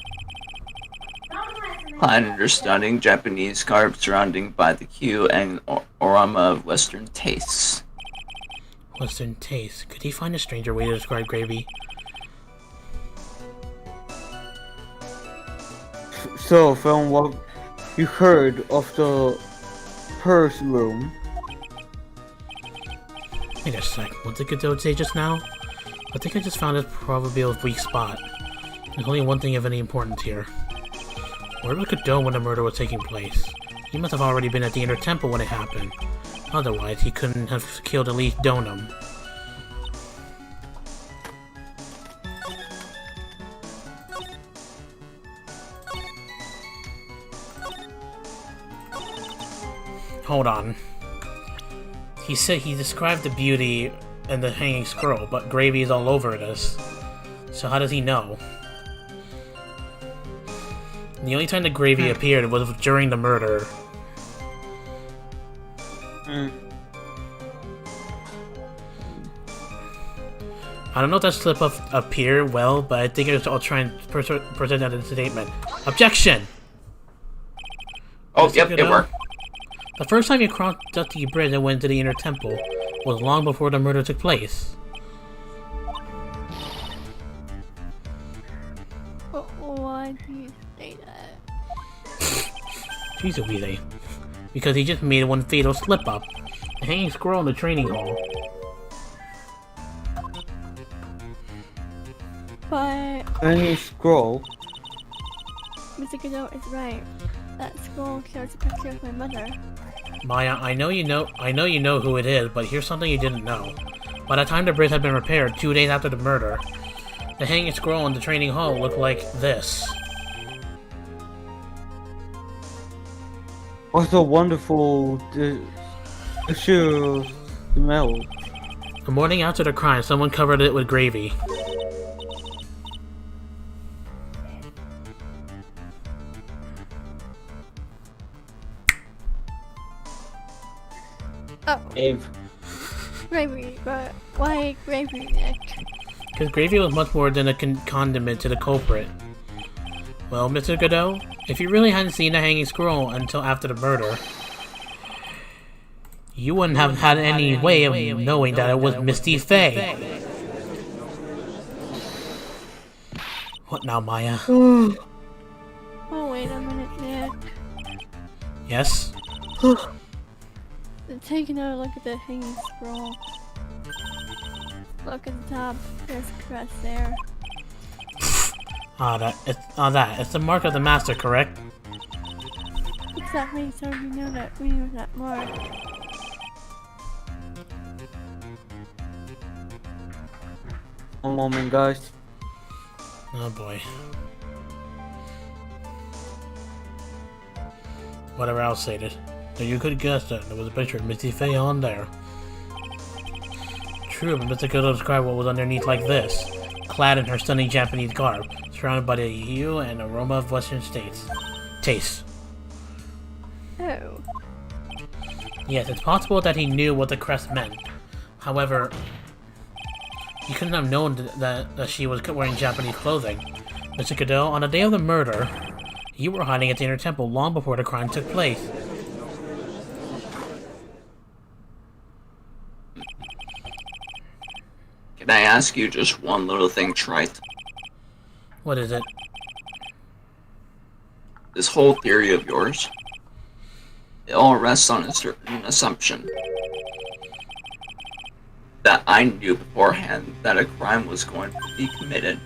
Clad in her stunning Japanese garb surrounded by the hue and aroma of Western tastes. Western taste. Could he find a stranger way to describe gravy? So, from what you heard of the purse room, Wait a sec, what did Godot say just now? I think I just found his proverbial weak spot. There's only one thing of any importance here. Where was Godot when the murder was taking place? He must have already been at the Inner Temple when it happened. Otherwise, he couldn't have killed Elise Donum. Hold on. He said he described the beauty and the hanging scroll, but gravy is all over this. So how does he know? The only time the gravy appeared was during the murder. I don't know if that slip up appear well, but I think I'll try and present that in a statement. Objection! Oh, yep, it worked. The first time you crossed Dusty Bridge and went to the Inner Temple was long before the murder took place. But why do you say that? Jeez Louise. Because he just made one fatal slip-up. The hanging scroll in the training hall. But any scroll, Mr. Godot is right. That scroll shows a picture of my mother. Maya, I know you know who it is, but here's something you didn't know. By the time the bridge had been repaired 2 days after the murder, the hanging scroll in the training hall looked like this. what a wonderful delicious smell. The morning after the crime, someone covered it with gravy. Oh, Eve. gravy, but why gravy, Nick? Because gravy was much more than a condiment to the culprit. Well, Mr. Godot, if you really hadn't seen the hanging scroll until after the murder, you wouldn't have had any way of knowing that it was Misty Faye. What now, Maya? Oh, wait a minute, Nick. Yes? Take another look at the hanging scroll. Look at the top. There's a crest there. It's the mark of the master, correct? Exactly, so you know that we knew that mark. One moment, guys. Oh boy. Whatever else stated. So you could guess that there was a picture of Missy Faye on there. True, but Mr. Kudo described what was underneath like this. Clad in her stunning Japanese garb, surrounded by the hue and aroma of Western states. Taste. Oh. Yes, it's possible that he knew what the crest meant. However, he couldn't have known that she was wearing Japanese clothing. Mr. Kudo, on the day of the murder, you were hiding at the Inner Temple long before the crime took place. Can I ask you just one little thing, Trite? What is it? This whole theory of yours, it all rests on a certain assumption. That I knew beforehand that a crime was going to be committed.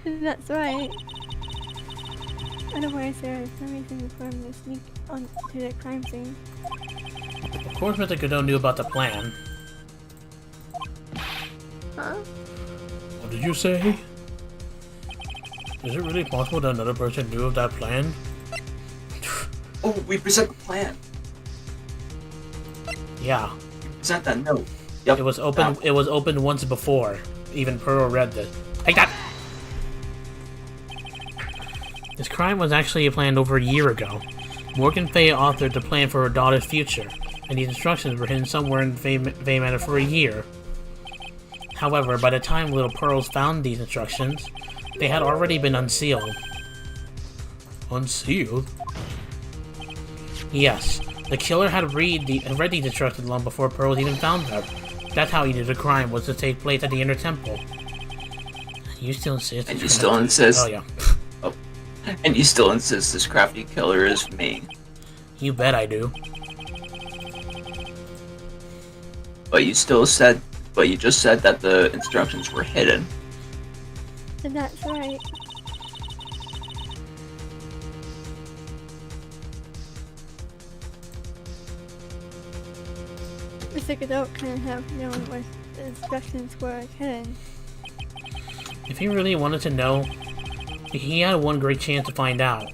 That's right. Otherwise, there is no reason for him to sneak onto the crime scene. Of course Mr. Kudo knew about the plan. Huh? What did you say? Is it really possible that another person knew of that plan? Oh, we present the plan. Yeah. Present that note. Yep. It was open. It was opened once before. Even Pearl read this. Take that. This crime was actually planned over a year ago. Morgan Faye authored the plan for her daughter's future, and these instructions were hidden somewhere in Faye Manor for a year. However, by the time Little Pearls found these instructions, they had already been unsealed. Unsealed? Yes, the killer had read these instructions long before Pearls even found them. That's how he knew the crime was to take place at the Inner Temple. You still insist? And you still insist? Oh yeah. Oh. And you still insist this crafty killer is me? You bet I do. But you just said that the instructions were hidden. And that's right. Mr. Godot couldn't have known what the instructions were hidden. If he really wanted to know, he had one great chance to find out.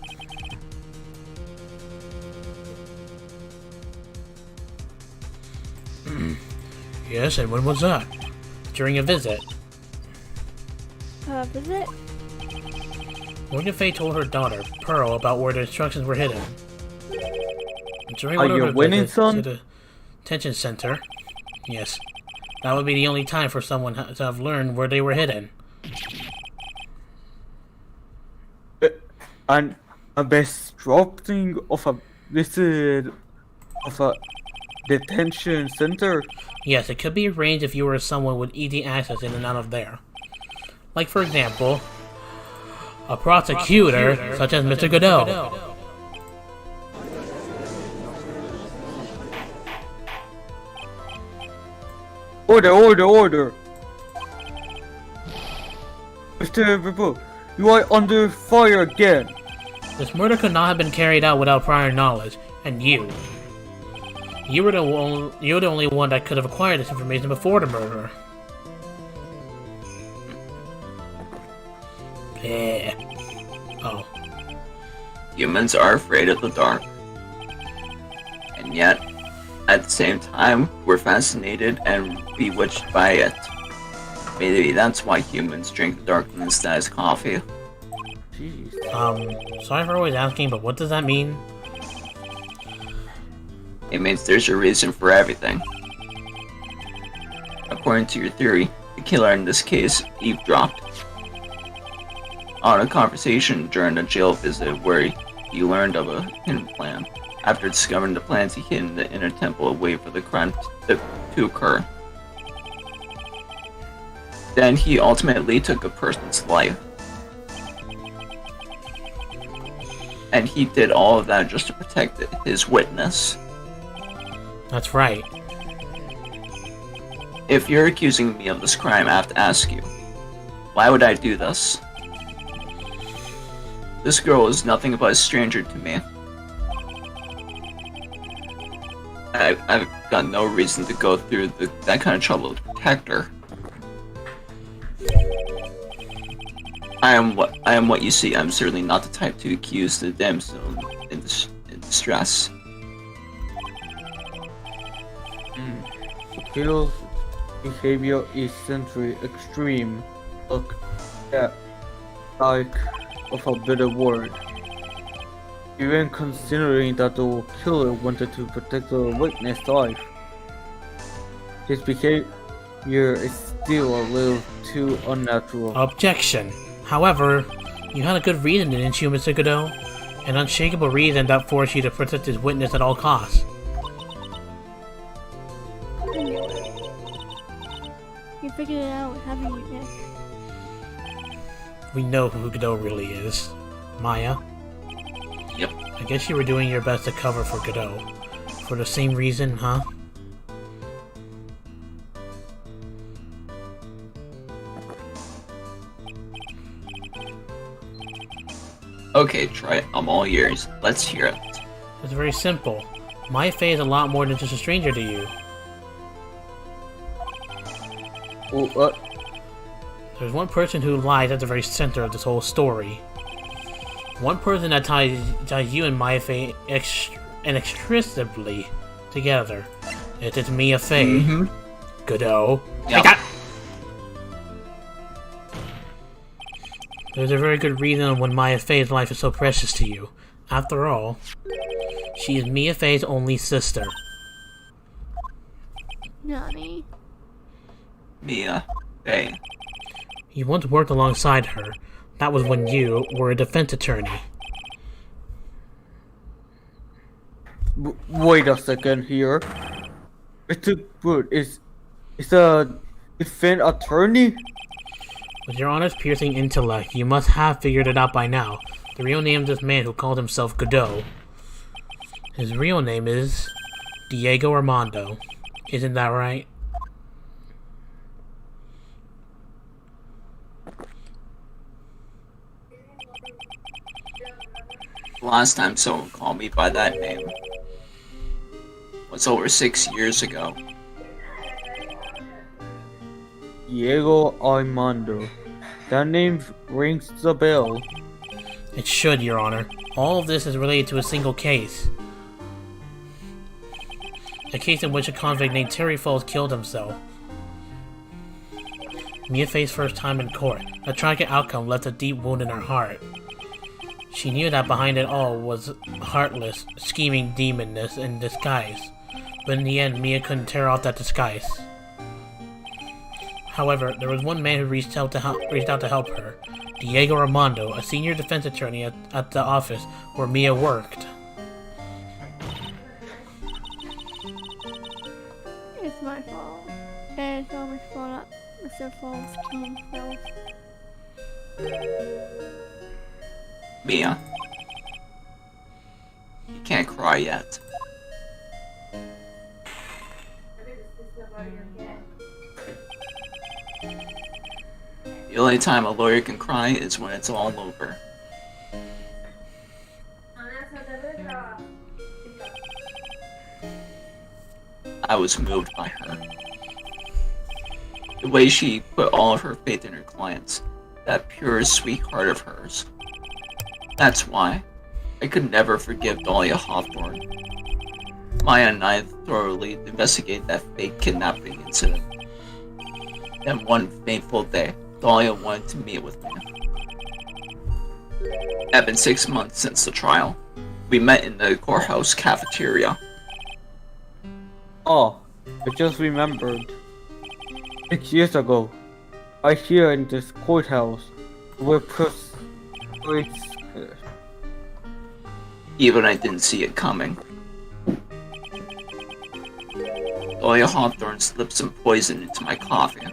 Yes, and when was that? During a visit. Visit? Morgan Faye told her daughter, Pearl, about where the instructions were hidden. During Are one of you her winning, visits son? to the detention center. Yes. That would be the only time for someone to have learned where they were hidden. And a best dropping of a visit of a detention center. Yes, it could be arranged if you were someone with easy access in and out of there. Like, for example, a prosecutor such as Mr. Godot. Order! Mr. Ribu, you are under fire again. This murder could not have been carried out without prior knowledge, and you were the only one that could have acquired this information before the murder. Yeah. Oh. Humans are afraid of the dark. And yet, at the same time, we're fascinated and bewitched by it. Maybe that's why humans drink the darkness as coffee. Jeez. Sorry for always asking, but what does that mean? It means there's a reason for everything. According to your theory, the killer in this case eavesdropped on a conversation during a jail visit where he learned of a hidden plan. After discovering the plans, he hid in the Inner Temple and waited for the crime to occur. Then he ultimately took a person's life. And he did all of that just to protect his witness. That's right. If you're accusing me of this crime, I have to ask you, why would I do this? This girl is nothing but a stranger to me. I've got no reason to go through that kind of trouble to protect her. I am what you see. I'm certainly not the type to accuse the damsel in distress. The killer's behavior is simply extreme. Look, yeah, like of a better word. Even considering that the killer wanted to protect the witness life, his behavior is still a little too unnatural. Objection. However, you had a good reason, didn't you, Mr. Godot? An unshakable reason that forced you to protect his witness at all costs. You figured it out, haven't you, Nick? We know who Godot really is. Maya. Yep. I guess you were doing your best to cover for Godot. For the same reason, huh? Okay, try it. I'm all ears. Let's hear it. It's very simple. Maya Fey is a lot more than just a stranger to you. Oh, what? There's one person who lies at the very center of this whole story. One person that ties you and Maya Fey inextricably together. It is Mia Fey. Mm-hmm. Godot. Yep. There's a very good reason when Maya Fey's life is so precious to you. After all, she is Mia Fey's only sister. Nani? Mia. Hey. You once worked alongside her. That was when you were a defense attorney. Wait a second here. Mr. Wood is a defense attorney? With your honest piercing intellect, you must have figured it out by now. The real name of this man who called himself Godot. His real name is Diego Armando. Isn't that right? Last time someone called me by that name was over 6 years ago. Diego Armando. That name rings the bell. It should, Your Honor. All of this is related to a single case. A case in which a convict named Terry Falls killed himself. Mia Fey's first time in court. A tragic outcome left a deep wound in her heart. She knew that behind it all was heartless, scheming demonness in disguise. But in the end, Mia couldn't tear off that disguise. However, there was one man who reached out to help her. Diego Armando, a senior defense attorney at the office where Mia worked. It's my fault. And it's always fault that Mr. Falls killed himself. Mia. You can't cry yet. The only time a lawyer can cry is when it's all over. I was moved by her. The way she put all of her faith in her clients. That pure, sweet heart of hers. That's why I could never forgive Dahlia Hawthorne. Maya and I thoroughly investigated that fake kidnapping incident. Then one fateful day, Dahlia wanted to meet with me. It had been 6 months since the trial. We met in the courthouse cafeteria. Oh, I just remembered. 6 years ago, right here in this courthouse, were Even I didn't see it coming. Dahlia Hawthorne slipped some poison into my coffee.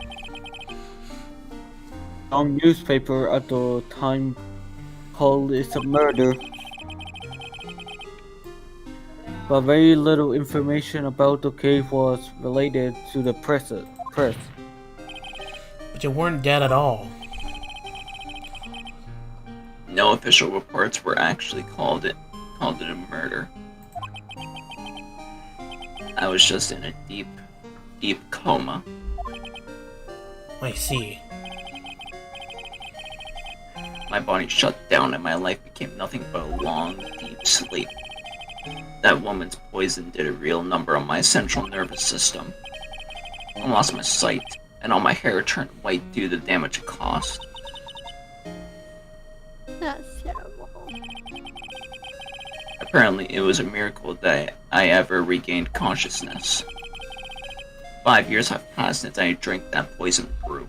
Some newspaper at the time called it a murder. But very little information about the case was related to the press. But you weren't dead at all. No official reports were actually called it a murder. I was just in a deep, deep coma. I see. my body shut down and my life became nothing but a long, deep sleep. That woman's poison did a real number on my central nervous system. I lost my sight, and all my hair turned white due to the damage it caused. That's terrible. Apparently, it was a miracle that I ever regained consciousness. 5 years have passed since I drank that poison brew.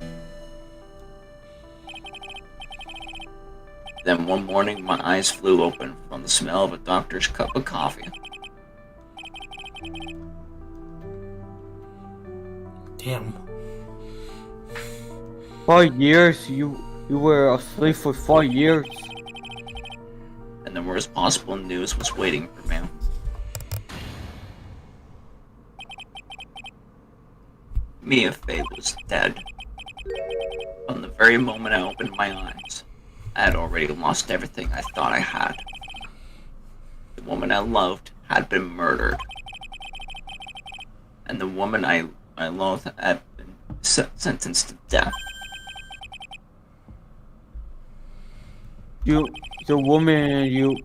Then one morning, my eyes flew open from the smell of a doctor's cup of coffee. Damn. 5 years? You were asleep for 5 years? And the worst possible news was waiting for me. Mia Fey was dead. From the very moment I opened my eyes, I had already lost everything I thought I had. The woman I loved had been murdered. And the woman I loathed had been sentenced to death. The woman you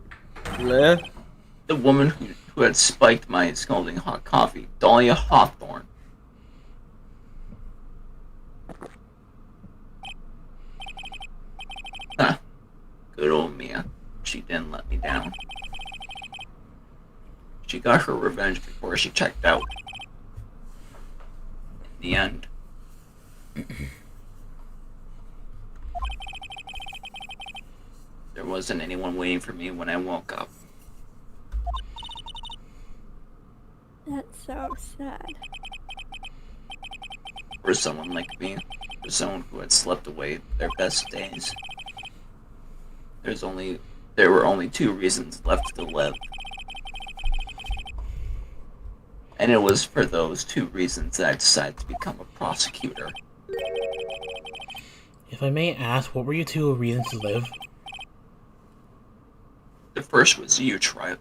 left? The woman who had spiked my scalding hot coffee, Dahlia Hawthorne. Good old Mia. She didn't let me down. She got her revenge before she checked out. In the end. There wasn't anyone waiting for me when I woke up. That's so sad. For someone like me, for someone who had slept away their best days. There were only 2 reasons left to live. And it was for those 2 reasons that I decided to become a prosecutor. If I may ask, what were your 2 reasons to live? The first was you, Tribe.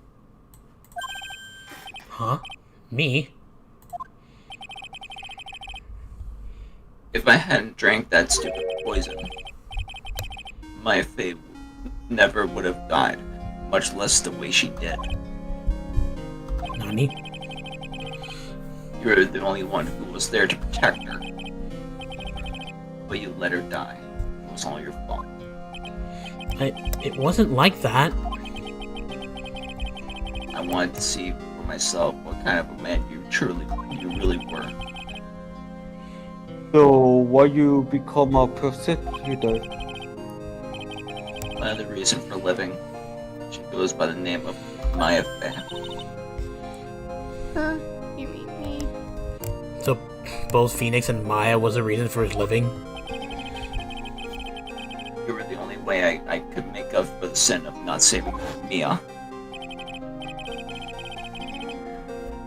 Huh? Me? If I hadn't drank that stupid poison, my fate never would have died, much less the way she did. Nani? You were the only one who was there to protect her. But you let her die. It was all your fault. It wasn't like that. I wanted to see for myself what kind of a man you really were. So why you become a prosecutor? Another reason for living. She goes by the name of Maya Fey. Huh? You mean me? So both Phoenix and Maya was a reason for his living? You were the only way I could make up for the sin of not saving Mia.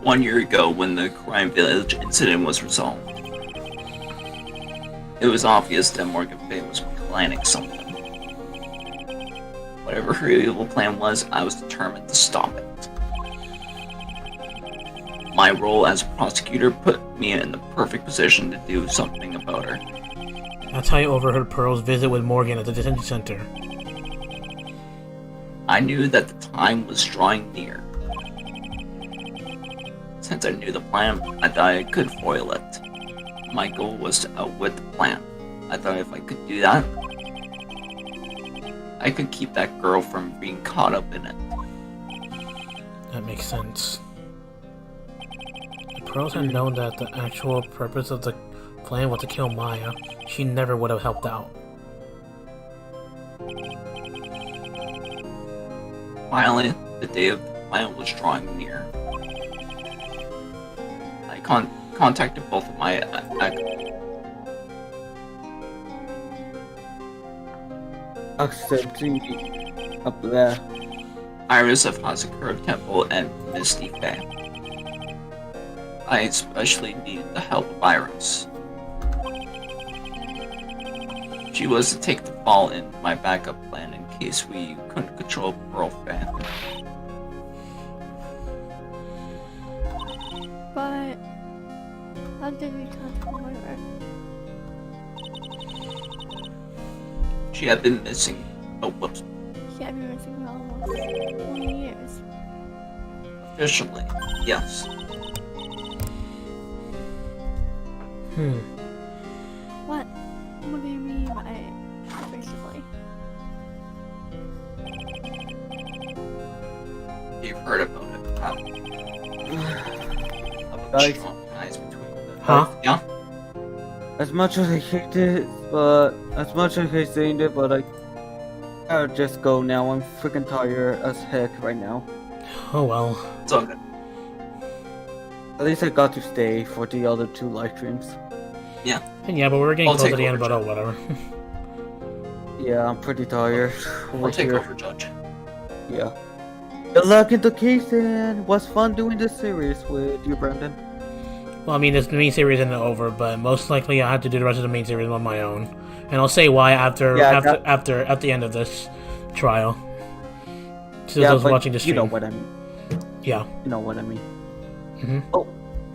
1 year ago, when the crime village incident was resolved, it was obvious that Morgan Fay was planning something. Whatever her evil plan was, I was determined to stop it. My role as a prosecutor put me in the perfect position to do something about her. That's how you overheard Pearl's visit with Morgan at the detention center. I knew that the time was drawing near. Since I knew the plan, I thought I could foil it. My goal was to outwit the plan. I thought if I could do that, I could keep that girl from being caught up in it. That makes sense. If Pearls had known that the actual purpose of the plan was to kill Maya, she never would have helped out. Finally, the day of the plan was drawing near. I contacted both of my Accepting up there. Iris of Hazakura Temple and Misty Faye. I especially needed the help of Iris. She was to take the fall in my backup plan in case we couldn't control Pearl Faye. But how did we contact her? She had been missing Oh, whoops. She had been missing for almost 20 years. Officially, yes. What? What do you mean by officially? You've heard about it. About the Guys. strong ties between the... Huh? Yeah? As much as I hate it, but as much as I hate saying it, but I gotta just go now. I'm freaking tired as heck right now. Oh well. It's all good. At least I got to stay for the other 2 live streams. And yeah, but we're getting I'll close take to the end, over, but oh, Judge. whatever. Yeah, I'm pretty tired. I'll take over, Judge. Yeah. Good luck in the case, and it was fun doing this series with you, Brandon. Well, I mean, this main series isn't over, but most likely I have to do the rest of the main series on my own, and I'll say why after at the end of this trial. To those but watching the stream. you know what I mean. Yeah. You know what I mean. Mhm. Oh,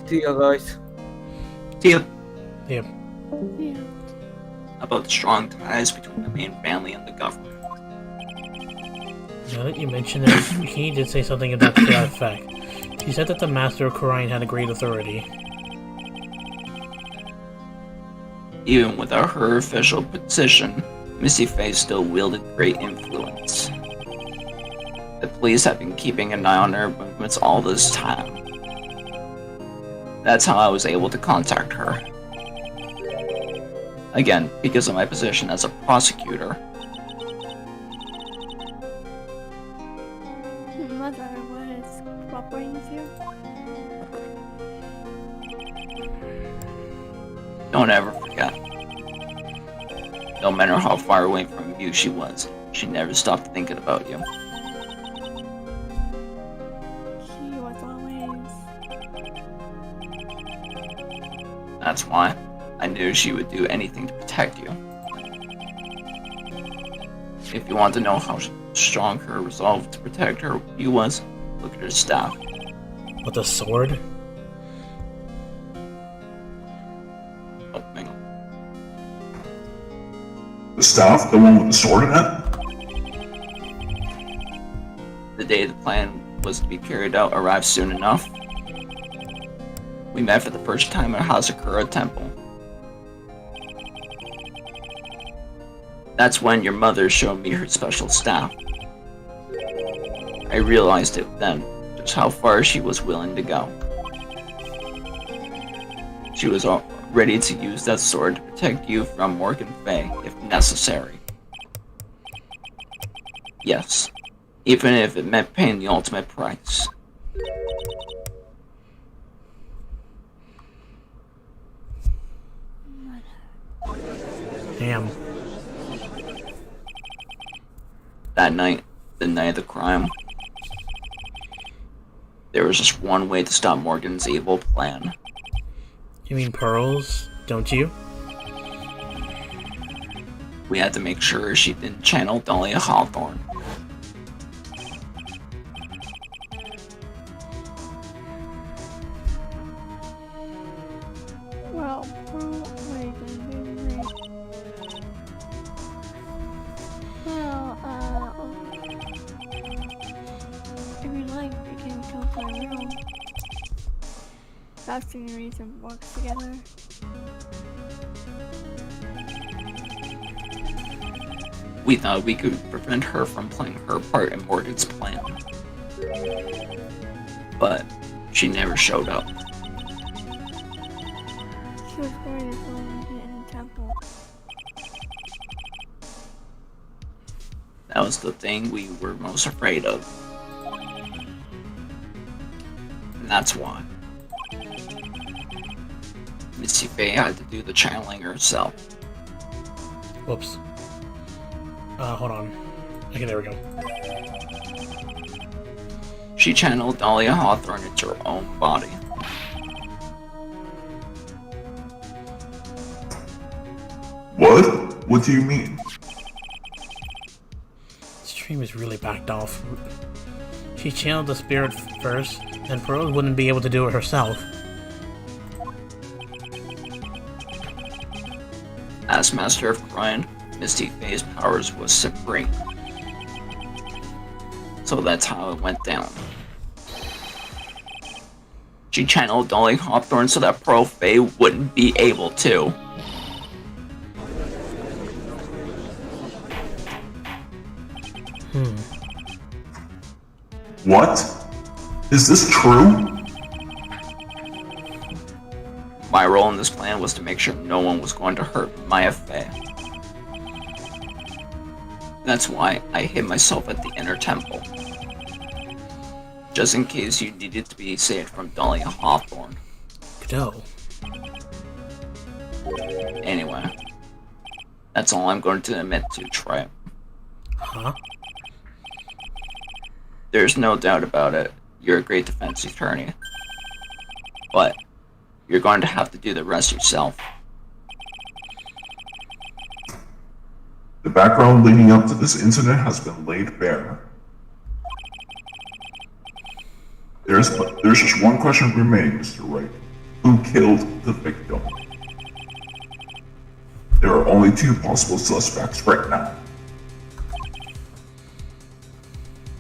see you guys. See ya. Yeah. Yeah. About the strong ties between the main family and the government. Now that you mention it, he did say something about to that effect. He said that the Master of Quran had a great authority. Even without her official position, Missy Faye still wielded great influence. The police have been keeping an eye on her movements all this time. That's how I was able to contact her. Again, because of my position as a prosecutor. Mother was cooperating with you? Don't ever forget. No matter how far away from you she was, she never stopped thinking about you. She was always... That's why I knew she would do anything to protect you. If you want to know how strong her resolve to protect her you was, look at her staff. With a sword? Oh, hang on. The staff? The one with the sword in it? The day the plan was to be carried out arrived soon enough. We met for the first time at Hazakura Temple. That's when your mother showed me her special staff. I realized it then, just how far she was willing to go. She was all ready to use that sword to protect you from Morgan Fay, if necessary. Yes, even if it meant paying the ultimate price. Damn. That night, the night of the crime, there was just one way to stop Morgan's evil plan. You mean pearls, don't you? We had to make sure she didn't channel Dahlia Hawthorne. Well, wait. Well, if you like, we can come to my room. That's the reason we work together. We thought we could prevent her from playing her part in Morgan's plan. But she never showed up. She was buried in the temple. That was the thing we were most afraid of. And that's why. Missy Faye had to do the channeling herself. Whoops. Hold on. Okay, there we go. She channeled Dahlia Hawthorne into her own body. What? What do you mean? Stream is really backed off. She channeled the spirit first, and Pearl wouldn't be able to do it herself. As Master of Crime, Misty Faye's powers was supreme. So that's how it went down. She channeled Dolly Hawthorne so that Pearl Faye wouldn't be able to. What? Is this true? My role in this plan was to make sure no one was going to hurt Maya Faye. That's why I hid myself at the inner temple. Just in case you needed to be saved from Dolly Hawthorne. No. Anyway, that's all I'm going to admit to, Troy. Huh? There's no doubt about it. You're a great defense attorney. But you're going to have to do the rest yourself. The background leading up to this incident has been laid bare. There's just one question remaining, Mr. Wright. Who killed the victim? There are only two possible suspects right now.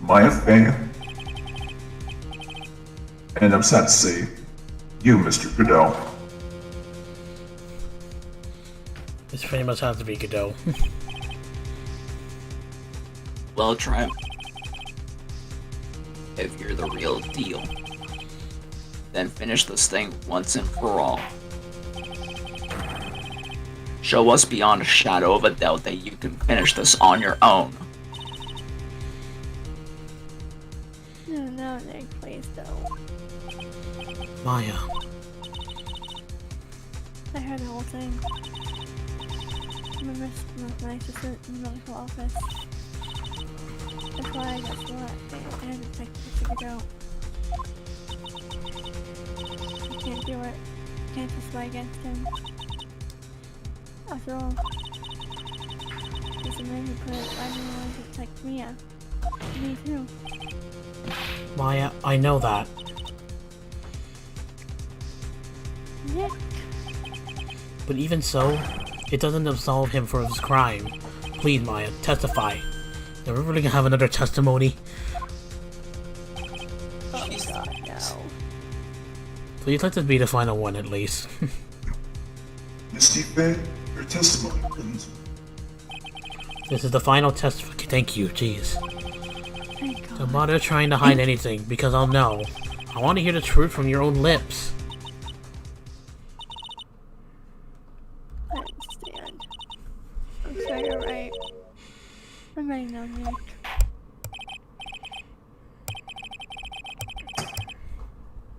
Maya Faye, and I'm sad to say, you, Mr. Goodell. This pretty much has to be Godot. Well, Trent, if you're the real deal, then finish this thing once and for all. Show us beyond a shadow of a doubt that you can finish this on your own. No, Nick, please don't. Maya. I heard the whole thing. My assistant in the medical office. That's why I got sworn I had to take it out. I can't do it. Can't testify against him. After all, he's the man who put everyone to protect Mia. Me too. Maya, I know that. Nick. But even so, it doesn't absolve him for his crime. Please, Maya, testify. Are we really gonna have another testimony? Oh god, no. Please let this be the final one at least. Misty Faye, your testimony, please. This is the final test. Thank you, jeez. Thank god. Don't bother trying to hide anything, because I'll know. I want to hear the truth from your own lips. I understand. I'm sure you're right. I'm ready now, Nick.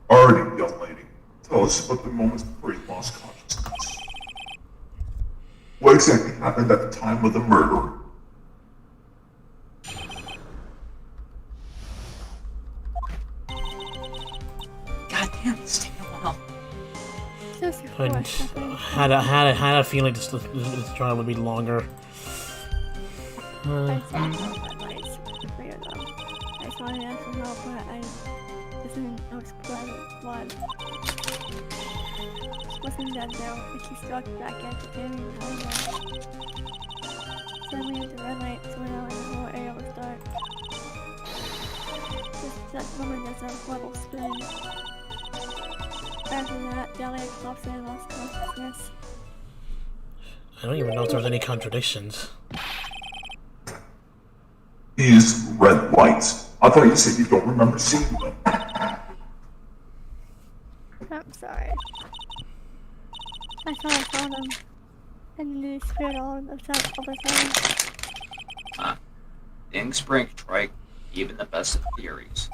Alrighty, young lady. Tell us about the moments before you lost consciousness. What exactly happened at the time of the murder? Goddamn, it's taking a while. Just your And course, had a feeling this trial would be longer. I saw advice for you though. I just wanted to ask for help, but I was blood. Wasn't dead though, but she struck back at the family however. Suddenly the red lights went out and the whole area was dark. Just that moment there's a level spin. After that, Delia collapsed and lost consciousness. I don't even know if there was any contradictions. These red lights. I thought you said you don't remember seeing them. I'm sorry. I thought I saw them. And then they disappeared all the time. Things break, Troy. Even the best of theories.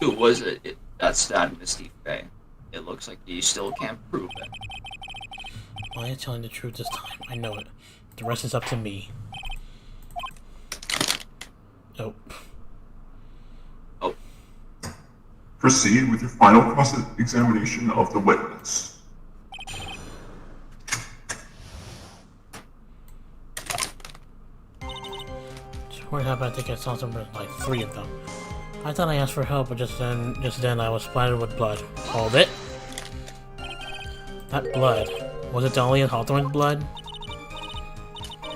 Who was it that stabbed Misty Faye? It looks like you still can't prove it. Well, I'm telling the truth this time. I know it. The rest is up to me. Nope. Oh, Proceed with your final cross-examination of the witness. So what happened? I think I saw something like 3 of them. I thought I asked for help, but just then I was splattered with blood. Hold it. That blood Was it Dolly and Hawthorne's blood? I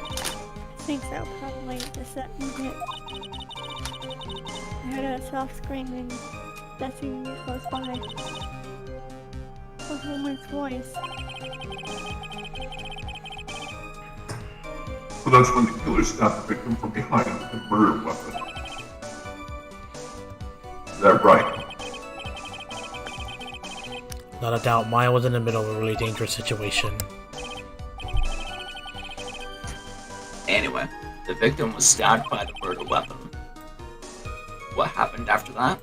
think so, probably. Just that unit. I heard a soft scream and that seemed to be close by. A woman's voice. So that's when the killer stabbed the victim from behind with a murder weapon. Is that right? Not a doubt, Maya was in the middle of a really dangerous situation. Anyway, the victim was stabbed by the murder weapon. What happened after that?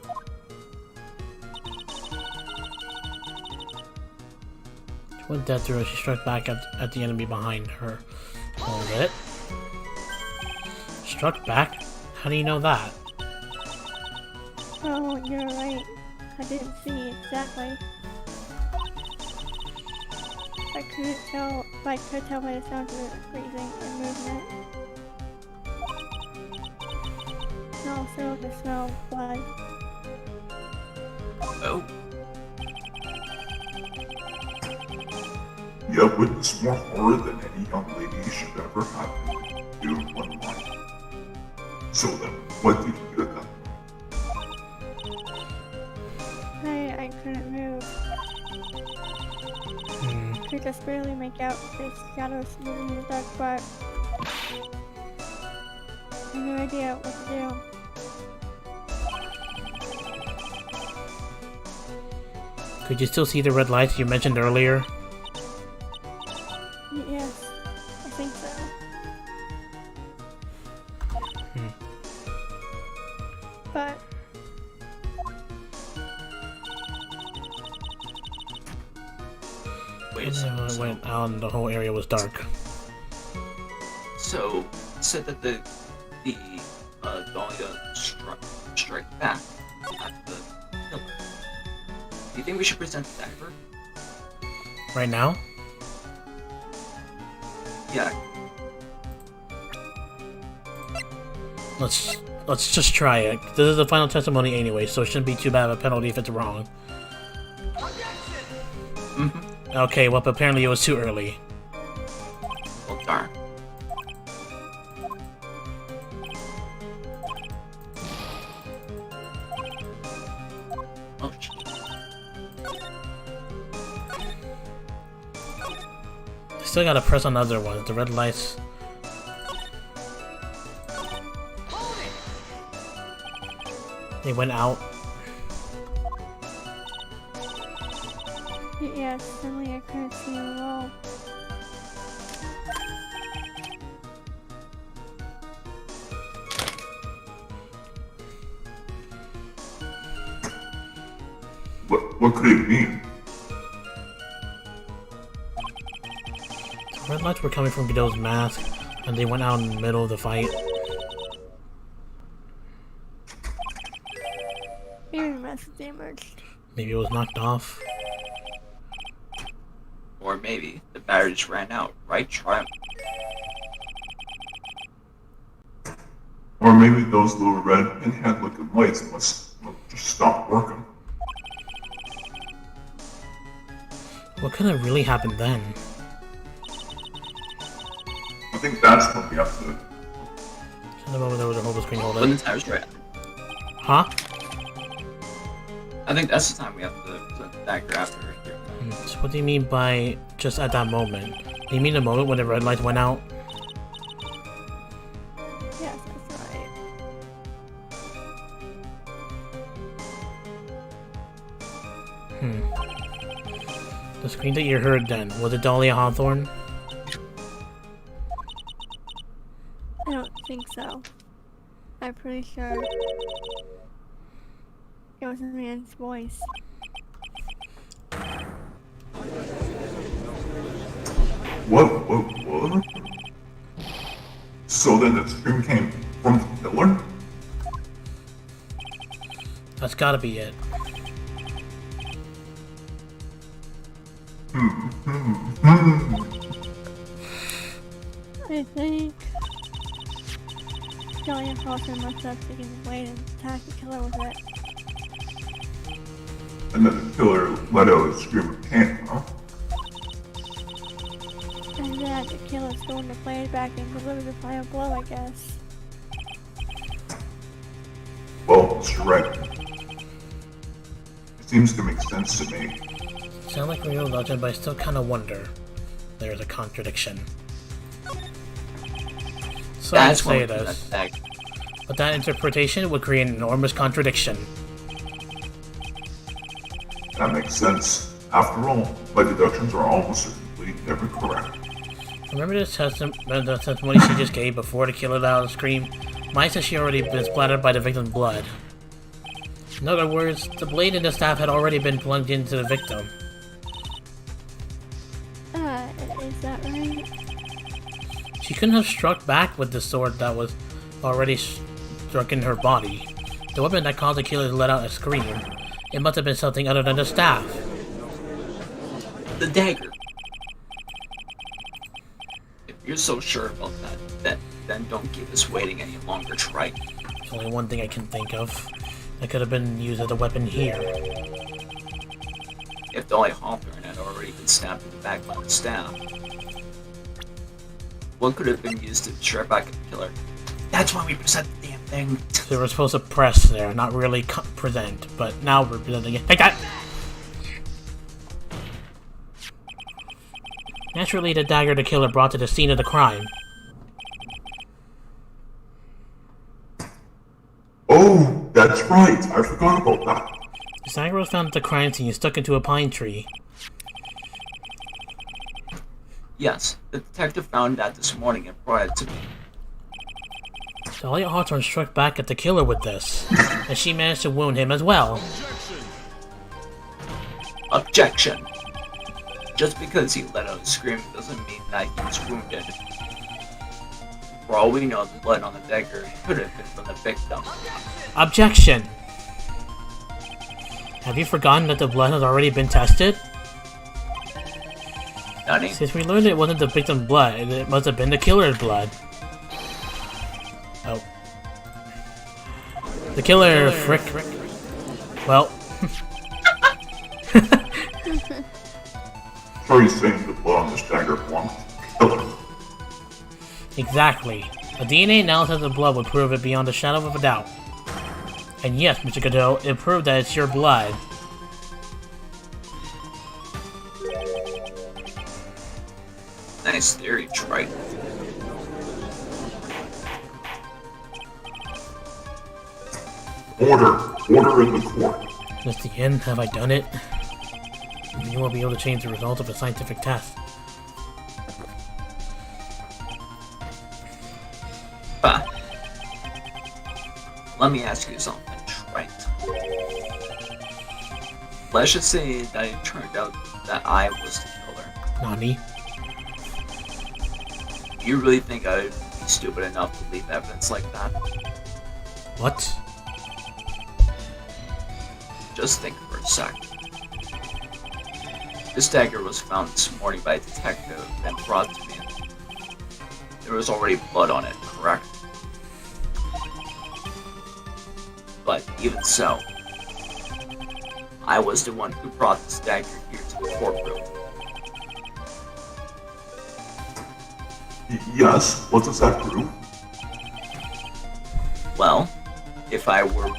She went dead through and she struck back at the enemy behind her. Hold it. Struck back? How do you know that? Oh, you're right. I didn't see exactly. I couldn't tell, but I could tell by the sound of it breathing and movement. And also the smell of blood. Oh, You have witnessed more horror than any young lady should ever have to do in one life. So then, what did you do at that point? I couldn't move. Could just barely make out the shadows moving in the dark, but I had no idea what to do. Could you still see the red lights you mentioned earlier? Yes, I think so. But wait a And then when it went out and the whole area was dark. So, it said that the Dahlia strike back at the killer. Do you think we should present the dagger? Right now? Yeah. Let's just try it. This is the final testimony anyway, so it shouldn't be too bad of a penalty if it's wrong. Mm-hmm. Okay, well apparently it was too early. Well, darn. Oh, shit. Still gotta press on the other ones. The red lights. They went out. yes, suddenly I couldn't see him at all. What could it mean? The red lights were coming from Godot's mask, and they went out in the middle of the fight. Even massive damage. Maybe it was knocked off. Or maybe the battery just ran out, right? Try. Or maybe those little red pinhead-looking lights must just stop working. What could have really happened then? I think that's what we have to. In the moment there was a whole screen hold When the it. timer's right. Huh? I think that's the time we have to present the dagger after here. So what do you mean by just at that moment? Do you mean the moment when the red lights went out? Yes, that's right. The scream that you heard then, was it Dahlia Hawthorne? I don't think so. I'm pretty sure it was a man's voice. What? So then the scream came from the killer? That's gotta be it. I think Dahlia Hawthorne must have taken the blade and attacked the killer with it. And then the killer let out a scream of pain, huh? just go into playback and deliver the final blow, I guess. Well, Mr. Wright, it seems to make sense to me. Sound like real legend, but I still kind of wonder. There's a contradiction. So I That's say what this, that but that interpretation would create an enormous contradiction. That makes sense. After all, my deductions are almost certainly never correct. Remember the testimony she just gave before the killer let out a scream? Mine said she already been splattered by the victim's blood. In other words, the blade in the staff had already been plunged into the victim. Is that right? She couldn't have struck back with the sword that was already struck in her body. The weapon that caused the killer to let out a scream. It must have been something other than the staff. The dagger. If you're so sure about that, then don't keep us waiting any longer, Wright. There's only one thing I can think of that could have been used as a weapon here. If Dolly Hawthorne had already been stabbed in the back by the staff, what could have been used to strike back at the killer? That's why we present the damn thing. They were supposed to press there, not really present, but now we're presenting it. Take that! Naturally, the dagger the killer brought to the scene of the crime. Oh, that's right. I forgot about that. The dagger was found at the crime scene stuck into a pine tree. Yes, the detective found that this morning and brought it to me. Dolly Hawthorne struck back at the killer with this, and she managed to wound him as well. Objection! Just because he let out a scream doesn't mean that he was wounded. For all we know, the blood on the dagger could have been from the victim. Objection! Have you forgotten that the blood has already been tested? Nutty. Since we learned it wasn't the victim's blood, it must have been the killer's blood. Oh. The killer, frick. Well. So you're saying the blood on this dagger belongs to the killer? Exactly. A DNA analysis of the blood would prove it beyond a shadow of a doubt. And yes, Mr. Godot, it proved that it's your blood. Nice theory, Wright. Order in the court. Just the end, have I done it? You won't be able to change the result of a scientific test. But let me ask you something, Wright. Let's just say that it turned out that I was the killer. Nani? You really think I would be stupid enough to leave evidence like that? What? Just think for a sec. This dagger was found this morning by a detective and brought to me. There was already blood on it, correct? But even so, I was the one who brought this dagger here to the courtroom. Yes, what does that prove? Well, if I were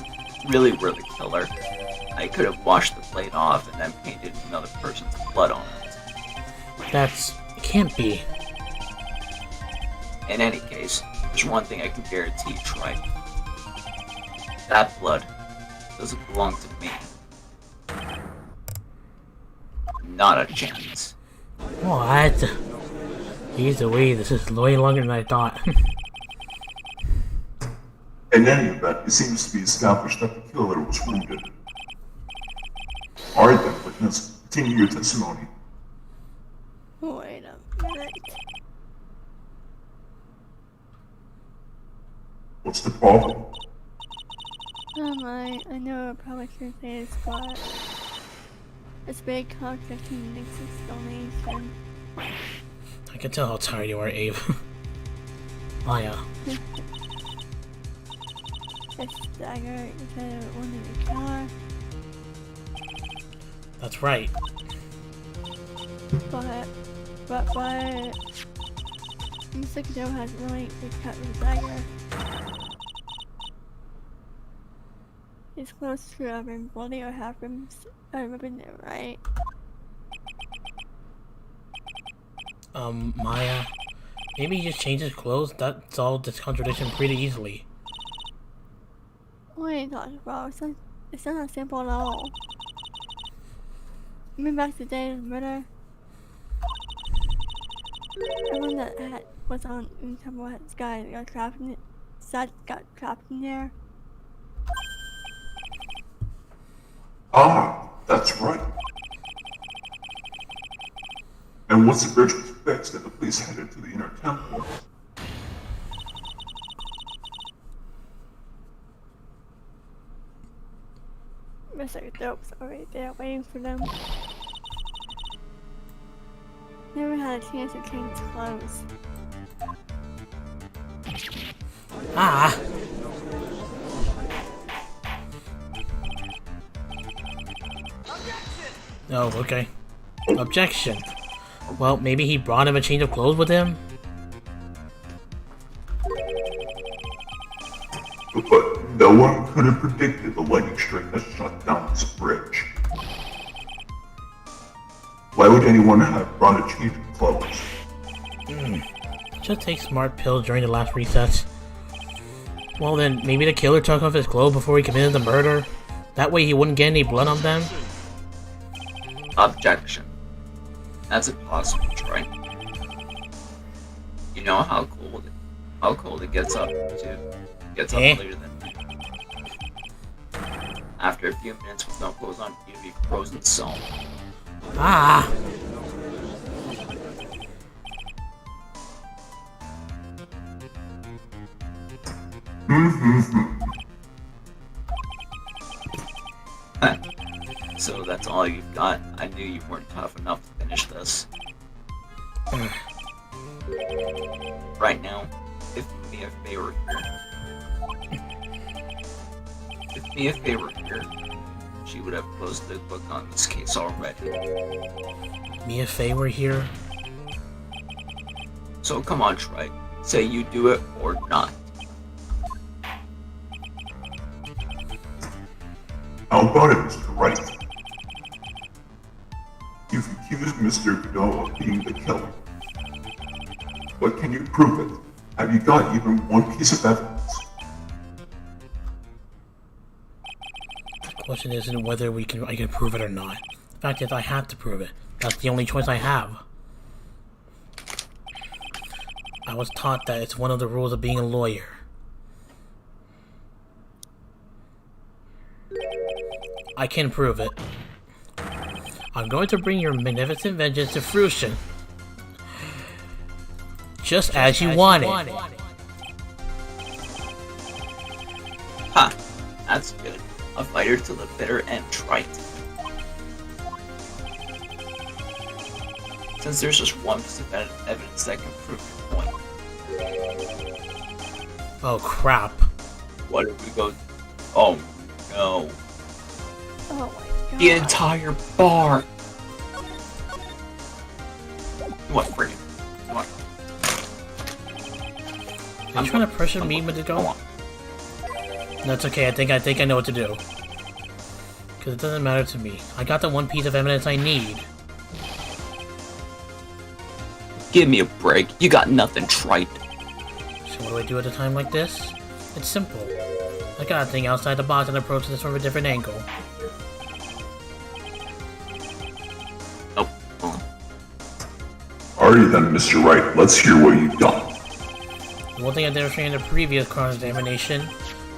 really the killer, I could have washed the blade off and then painted another person's blood on it. It can't be. In any case, there's one thing I can guarantee, Troy. That blood doesn't belong to me. Not a chance. What? Either way, this is way longer than I thought. In any event, it seems to be established that the killer was wounded. Alright then, witness, continue your testimony. Wait a minute. What's the problem? I know I probably shouldn't say this, but it's big contradicting explanation. I can tell how tired you are, Abe. Maya. This dagger, you said it wasn't the killer, That's right. but Mr. Cadeau has really good cut with a dagger. His clothes could have been bloody or have been ripping it, right? Maya, maybe he just changed his clothes? That solved this contradiction pretty easily. What are you talking about? It's not simple at all. Even back to the day of the murder, everyone that was on Untitled Sky got trapped in it. Got trapped in there. Ah, that's right. And once the bridge was fixed and the police headed to the inner temple, Mr. Cadeau's already there waiting for them. Never had a chance to change clothes. Ah! Oh, okay. Objection. Well, maybe he brought him a change of clothes with him? but no one could have predicted the lightning strike that shut down this bridge. Why would anyone have brought a change of clothes? Just take smart pills during the last recess. Well then, maybe the killer took off his clothes before he committed the murder? That way he wouldn't get any blood on them? Objection. That's impossible, Troy. You know how cold it gets up later than night. After a few minutes with no clothes on, you'd be frozen solid. Ah! So that's all you've got? I knew you weren't tough enough to finish this. Right now, if me a favor here, she would have closed the book on this case already. Mia Fey were here? So come on, Troy. Say you do it or not. How about it, Mr. Wright? You've accused Mr. Cadeau of being the killer. But can you prove it? Have you got even one piece of evidence? The question isn't whether I can prove it or not. The fact is I have to prove it. That's the only choice I have. I was taught that it's one of the rules of being a lawyer. I can prove it. I'm going to bring your magnificent vengeance to fruition. Just as you wanted. Ha! That's good. A fighter to the bitter end, Wright. Since there's just one piece of evidence that can prove your point. Oh crap. What if we go... Oh no. Oh my god. The entire bar! What friggin'? What? Are you trying to pressure me with the Come go? on. That's okay, I think I know what to do. Because it doesn't matter to me. I got the one piece of evidence I need. Give me a break. You got nothing, Trite. So what do I do at a time like this? It's simple. I gotta think outside the box and approach this from a different angle. Nope. Hold on. Alrighty then, Mr. Wright, let's hear what you've done. One thing I demonstrated in the previous cross-examination,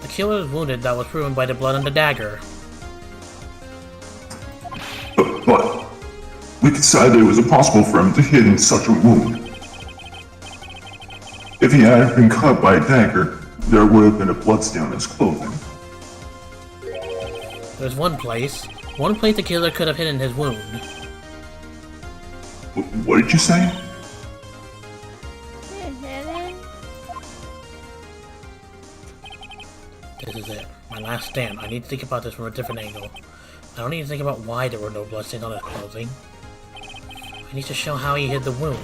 the killer is wounded that was proven by the blood on the dagger. But we decided it was impossible for him to hit in such a wound. If he had been cut by a dagger, there would have been a bloodstain on his clothing. There's one place the killer could have hidden his wound. What did you say? This is it. My last stand. I need to think about this from a different angle. I don't need to think about why there were no bloodstains on his clothing. I need to show how he hid the wound.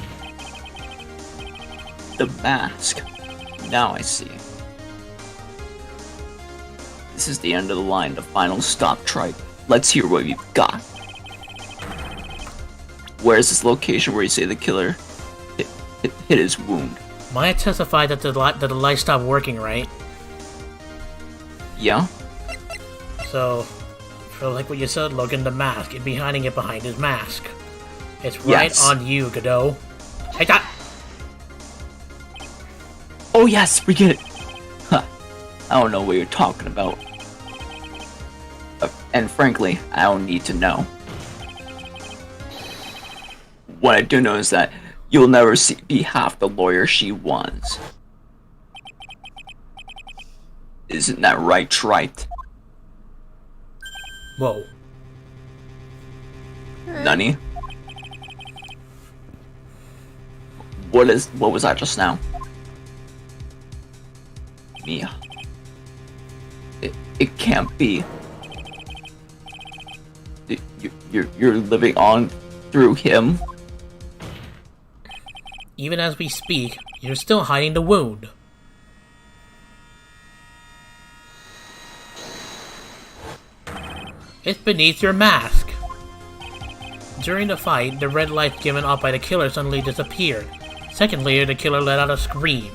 The mask. Now I see. This is the end of the line, the final stop, Tribe. Let's hear what you've got. Where's this location where you say the killer hit his wound? Maya testified that the light stopped working, right? Yeah? So, for like what you said, Logan, the mask, it'd be hiding it behind his mask. It's right Yes. on you, Godot. Hey, that. Oh yes, we get it! Huh. I don't know what you're talking about. And frankly, I don't need to know. What I do know is that you'll never be half the lawyer she was. Isn't that right, Wright? Whoa. Nani? What was that just now? Mia. It can't be. You're living on through him? Even as we speak, you're still hiding the wound. It's beneath your mask. During the fight, the red light given off by the killer suddenly disappeared. Second later, the killer let out a scream.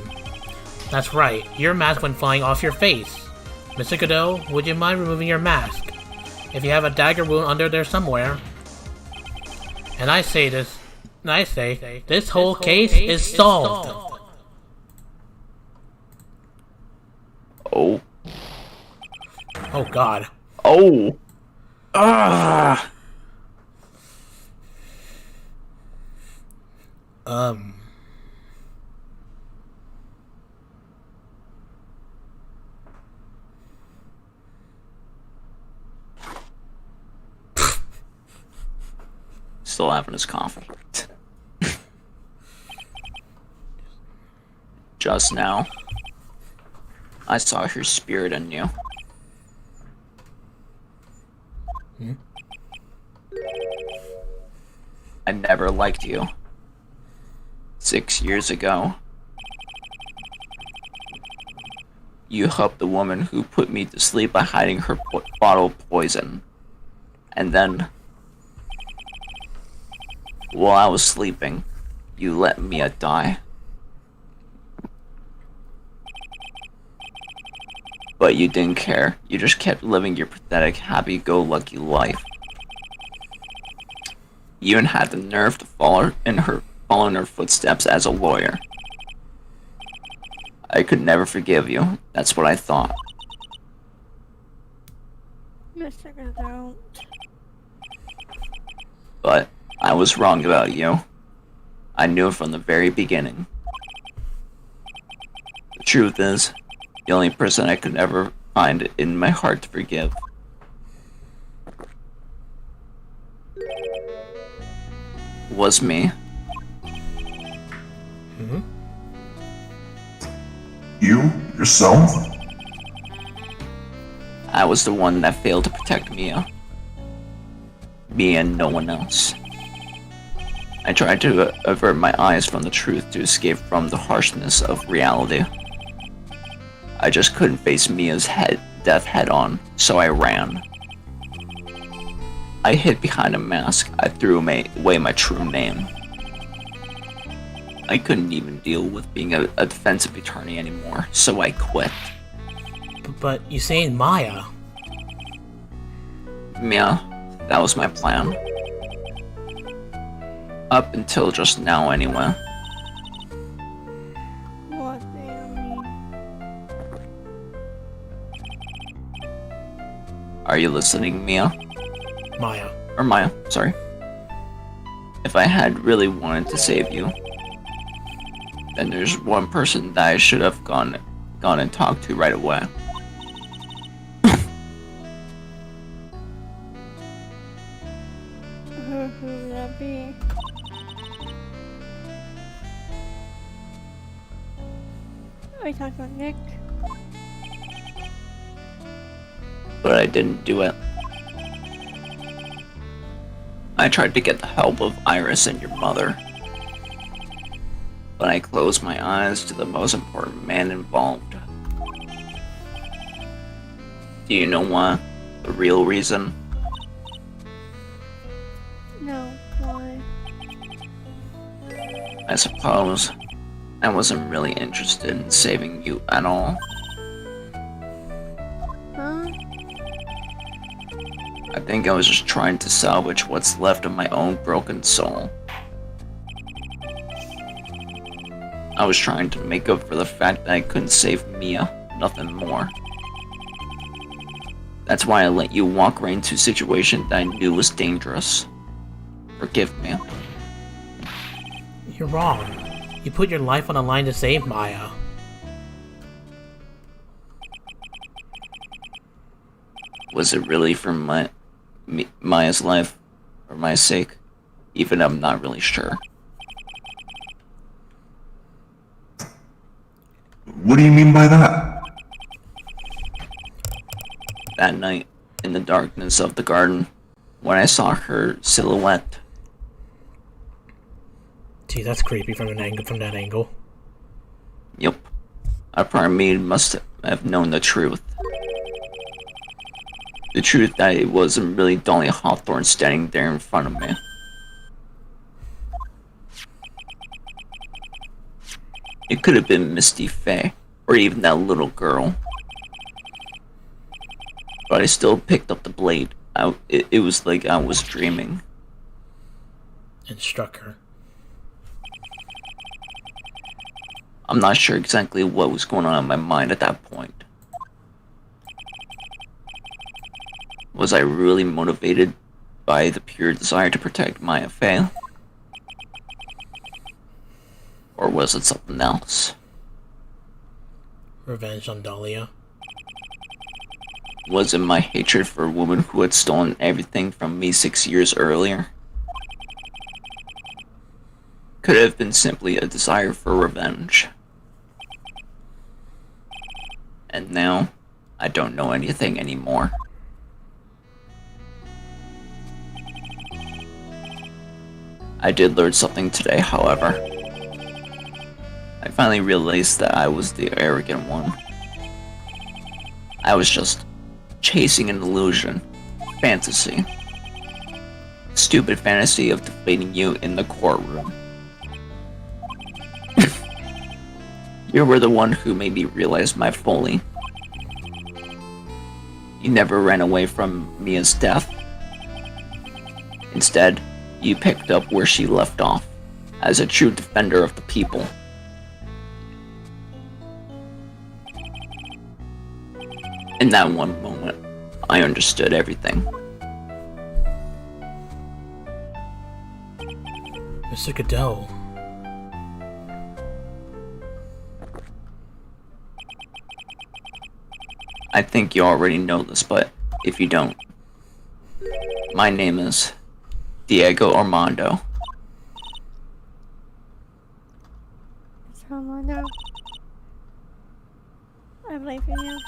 That's right, your mask went flying off your face. Mr. Godot, would you mind removing your mask? If you have a dagger wound under there somewhere. And I say, this whole case is solved. Oh. Oh god. Oh. Ah. Still having his coffee. Just now, I saw her spirit in you. I never liked you. 6 years ago, you helped the woman who put me to sleep by hiding her bottle of poison. And then, while I was sleeping, you let Mia die. But you didn't care. You just kept living your pathetic, happy-go-lucky life. You even had the nerve to follow in her footsteps as a lawyer. I could never forgive you. That's what I thought. Mr. Godot. But I was wrong about you. I knew it from the very beginning. The truth is, the only person I could ever find it in my heart to forgive was me. You? Yourself? I was the one that failed to protect Mia. Me and no one else. I tried to avert my eyes from the truth to escape from the harshness of reality. I just couldn't face Mia's death head on, so I ran. I hid behind a mask. I threw away my true name. I couldn't even deal with being a defensive attorney anymore, so I quit. But you saying Maya? Mia, that was my plan. Up until just now, anyway. What do you mean? Are you listening, Mia? Maya. Or Maya, sorry. If I had really wanted to save you, then there's one person that I should have gone and talked to right away. Who would that be? Are you talking about Nick? But I didn't do it. I tried to get the help of Iris and your mother. but I closed my eyes to the most important man involved. Do you know why? The real reason? No, why? I suppose I wasn't really interested in saving you at all. Huh? I think I was just trying to salvage what's left of my own broken soul. I was trying to make up for the fact that I couldn't save Mia, nothing more. That's why I let you walk right into a situation that I knew was dangerous. Forgive me. You're wrong. You put your life on the line to save Maya. Was it really for Maya's life, or my sake? Even I'm not really sure. What do you mean by that? That night, in the darkness of the garden, when I saw her silhouette. Gee, that's creepy from that angle. Yup. A part of me must have known the truth. The truth that it wasn't really Dolly Hawthorne standing there in front of me. It could have been Misty Faye, or even that little girl. But I still picked up the blade. It was like I was dreaming. And struck her. I'm not sure exactly what was going on in my mind at that point. Was I really motivated by the pure desire to protect Maya Faye? Or was it something else? Revenge on Dahlia. Was it my hatred for a woman who had stolen everything from me 6 years earlier? Could it have been simply a desire for revenge? And now, I don't know anything anymore. I did learn something today, however. I finally realized that I was the arrogant one. I was just chasing an illusion, fantasy. Stupid fantasy of defeating you in the courtroom. You were the one who made me realize my folly. You never ran away from Mia's death. Instead, you picked up where she left off, as a true defender of the people. In that one moment, I understood everything. Mr. Goodell. I think you already know this, but if you don't, my name is Diego Armando. It's Armando. I believe in you.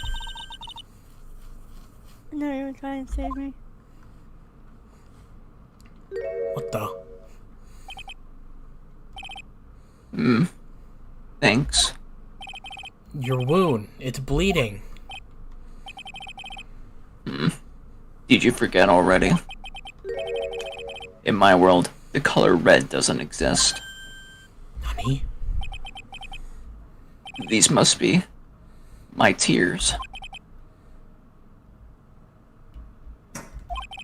I know you were trying to save me. What the? Thanks. Your wound. It's bleeding. Did you forget already? In my world, the color red doesn't exist. Honey? These must be my tears.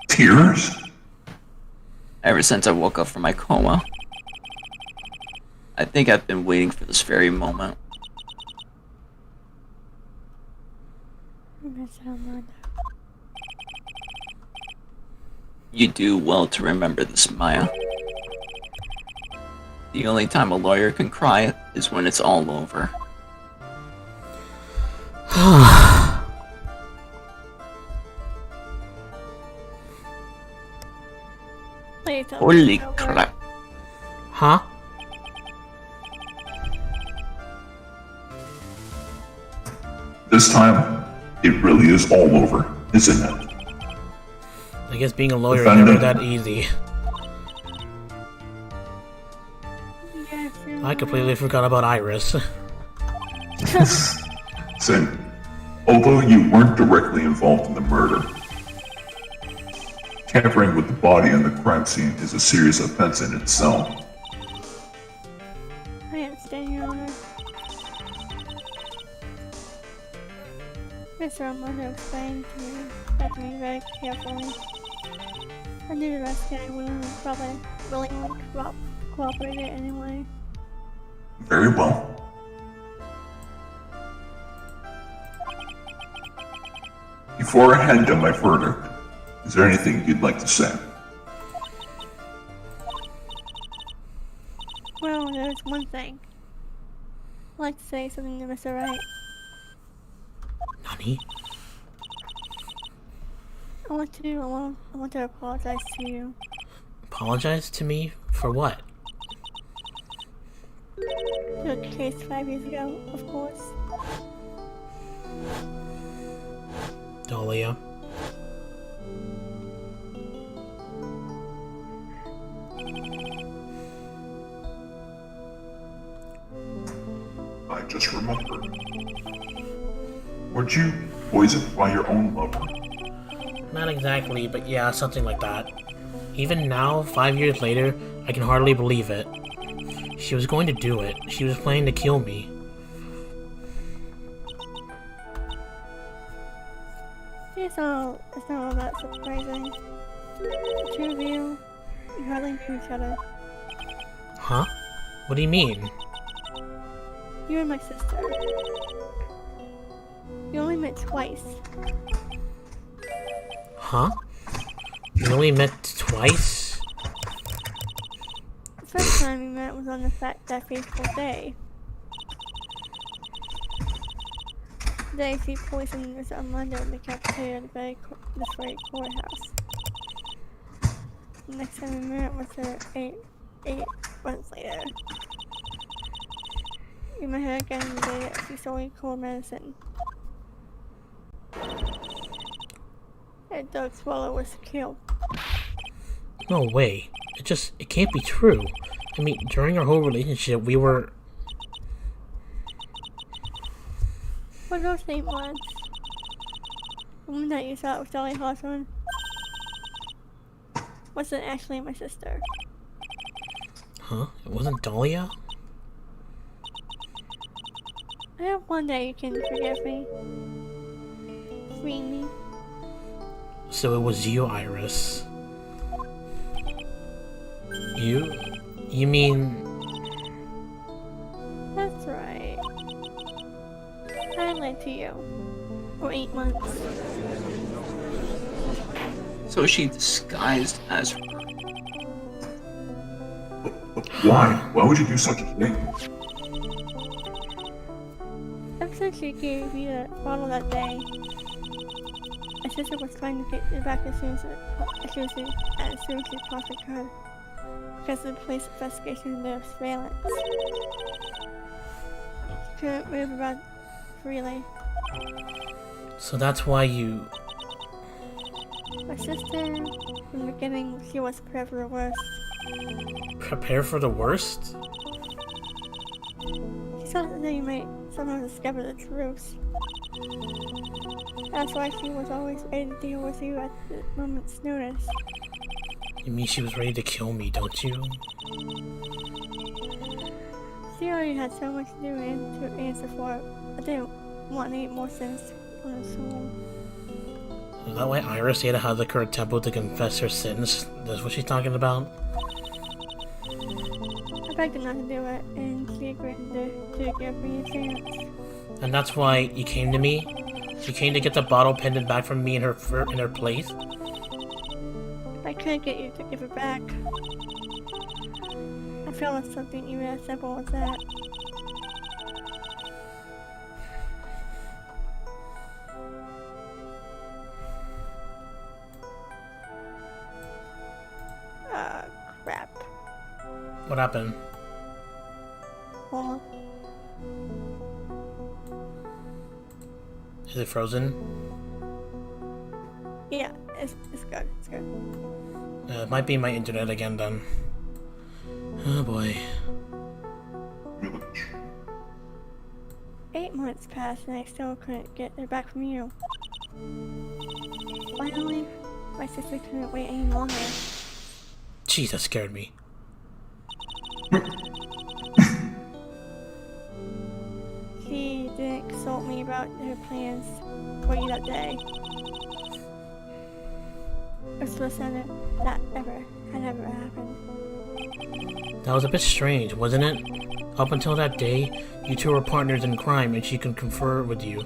Tears? Ever since I woke up from my coma. I think I've been waiting for this very moment. I miss Armando. You do well to remember this, Maya. The only time a lawyer can cry is when it's all over. Please tell me Holy it's over. crap. Huh? This time, it really is all over, isn't it? I guess being a lawyer is Defendant. never that easy. Yes, you're I completely forgot about Iris. Sin, although you weren't directly involved in the murder, tampering with the body on the crime scene is a serious offense in itself. I understand, Your Honor. Mr. Armando explained to me very carefully. I knew the rest guy willingly cooperated anyway. Very well. Before I hand down my verdict, is there anything you'd like to say? Well, there's one thing. I'd like to say something to Mr. Wright. Nani? I want to apologize to you. Apologize to me? For what? To the case 5 years ago, of course. Dahlia. I just remembered. Weren't you poisoned by your own lover? Not exactly, but yeah, something like that. Even now, 5 years later, I can hardly believe it. She was going to do it. She was planning to kill me. It's not all that surprising. The two of you hardly knew each other. Huh? What do you mean? You and my sister. You only met twice. Huh? We only met twice? The first time we met was on that fateful day. The day she poisoned Mr. Armando in the cafeteria at this very courthouse. The next time we met was eight months later. We met her again the day that she stole cold medicine. And Doug Swallow was killed. No way. It can't be true. I mean, during our whole relationship, we were... What those 8 months? The woman that you thought was Dolly Hawthorne wasn't actually my sister. Huh? It wasn't Dahlia? I hope one day you can forgive me. Free me. So it was you, Iris. You mean... That's right. I lied to you. For 8 months. So she disguised as her. But why? Why would you do such a thing? Ever since she gave you the bottle that day, my sister was trying to get it back as soon as she possibly could. Because of the police investigation and their surveillance. She couldn't move around freely. So that's why you... My sister, from the beginning, she was prepared for the worst. Prepare for the worst? She thought that you might somehow discover the truth. That's why she was always ready to deal with you at the moment's notice. You mean she was ready to kill me, don't you? She already had so much to do and to answer for. I didn't want any more sins on her soul. Is that why Iris had to have the current temple to confess her sins? That's what she's talking about? I begged her not to do it, and she agreed to give me a chance. And that's why you came to me? You came to get the bottle pendant back from me in her place? I couldn't get you to give it back. I felt it's something even as simple as that. Crap. What happened? Hold on. Is it frozen? Yeah, it's good, it's good. It might be my internet again then. Oh boy. months passed and I still couldn't get her back from you. Finally, my sister couldn't wait any longer. Jeez, that scared me. She didn't consult me about her plans for you that day. Or supposed to that had ever happened. That was a bit strange, wasn't it? Up until that day, you two were partners in crime and she could confer with you.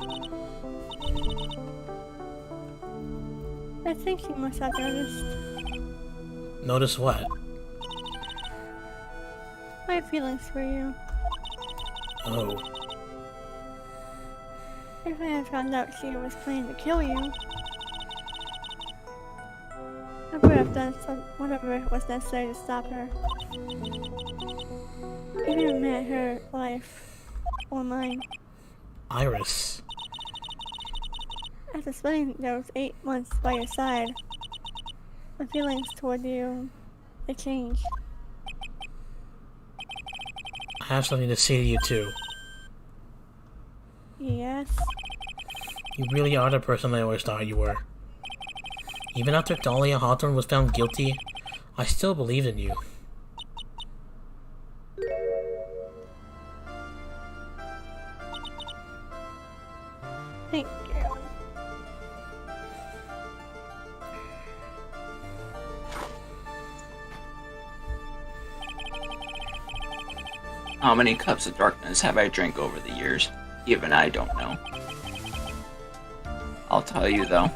I think she must have noticed. Notice what? My feelings for you. Oh. If I had found out she was planning to kill you, I would have done whatever was necessary to stop her. Even if it meant her life or mine. Iris. After spending those 8 months by your side, my feelings toward you, they changed. I have something to say to you too. Yes? You really are the person I always thought you were. Even after Dahlia Hawthorne was found guilty, I still believed in you. Thank you. How many cups of darkness have I drank over the years? Even I don't know. I'll tell you though.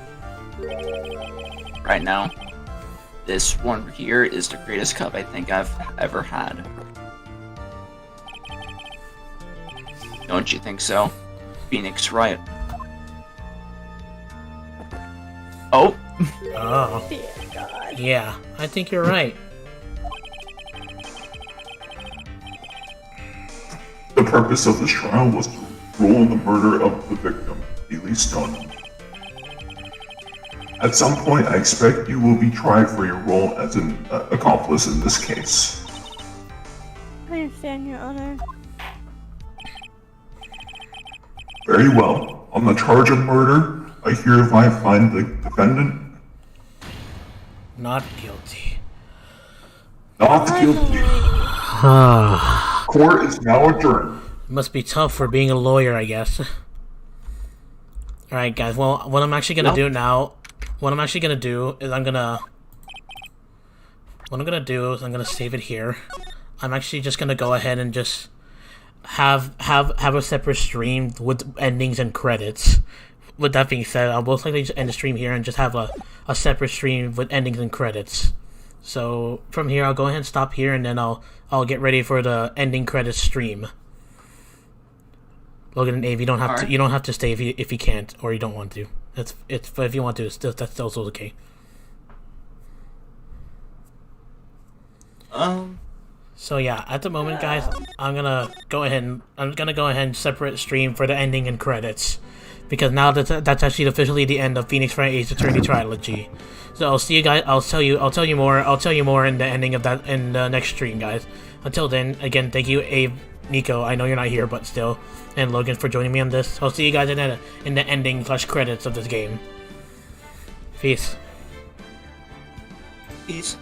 Right now, this one here is the greatest cup I think I've ever had. Don't you think so? Phoenix Wright. Oh! Oh. Dear God. Yeah, I think you're right. The purpose of this trial was to rule on the murder of the victim, Haley Stone. At some point, I expect you will be tried for your role as an accomplice in this case. I understand, Your Honor. Very well. On the charge of murder, I hereby find the defendant Not guilty. not guilty. Ah. Court is now adjourned. Must be tough for being a lawyer, I guess. Alright, guys, well, what I'm actually gonna do now... What I'm actually gonna do is I'm gonna save it here. I'm actually just gonna go ahead and just have a separate stream with endings and credits. With that being said, I'll most likely just end the stream here and just have a separate stream with endings and credits. So from here, I'll go ahead and stop here, and then I'll get ready for the ending credits stream. Logan and Abe, you don't have to stay if you can't or you don't want to. But if you want to, that's also okay. So yeah, at the moment, guys, I'm gonna go ahead and separate stream for the ending and credits, because now that's actually officially the end of Phoenix Wright Ace Attorney Trilogy. So I'll see you guys. I'll tell you more in the ending of that in the next stream, guys. Until then, again, thank you, Abe, Nico. I know you're not here, but still, and Logan for joining me on this. I'll see you guys in the ending/credits of this game. Peace. Peace.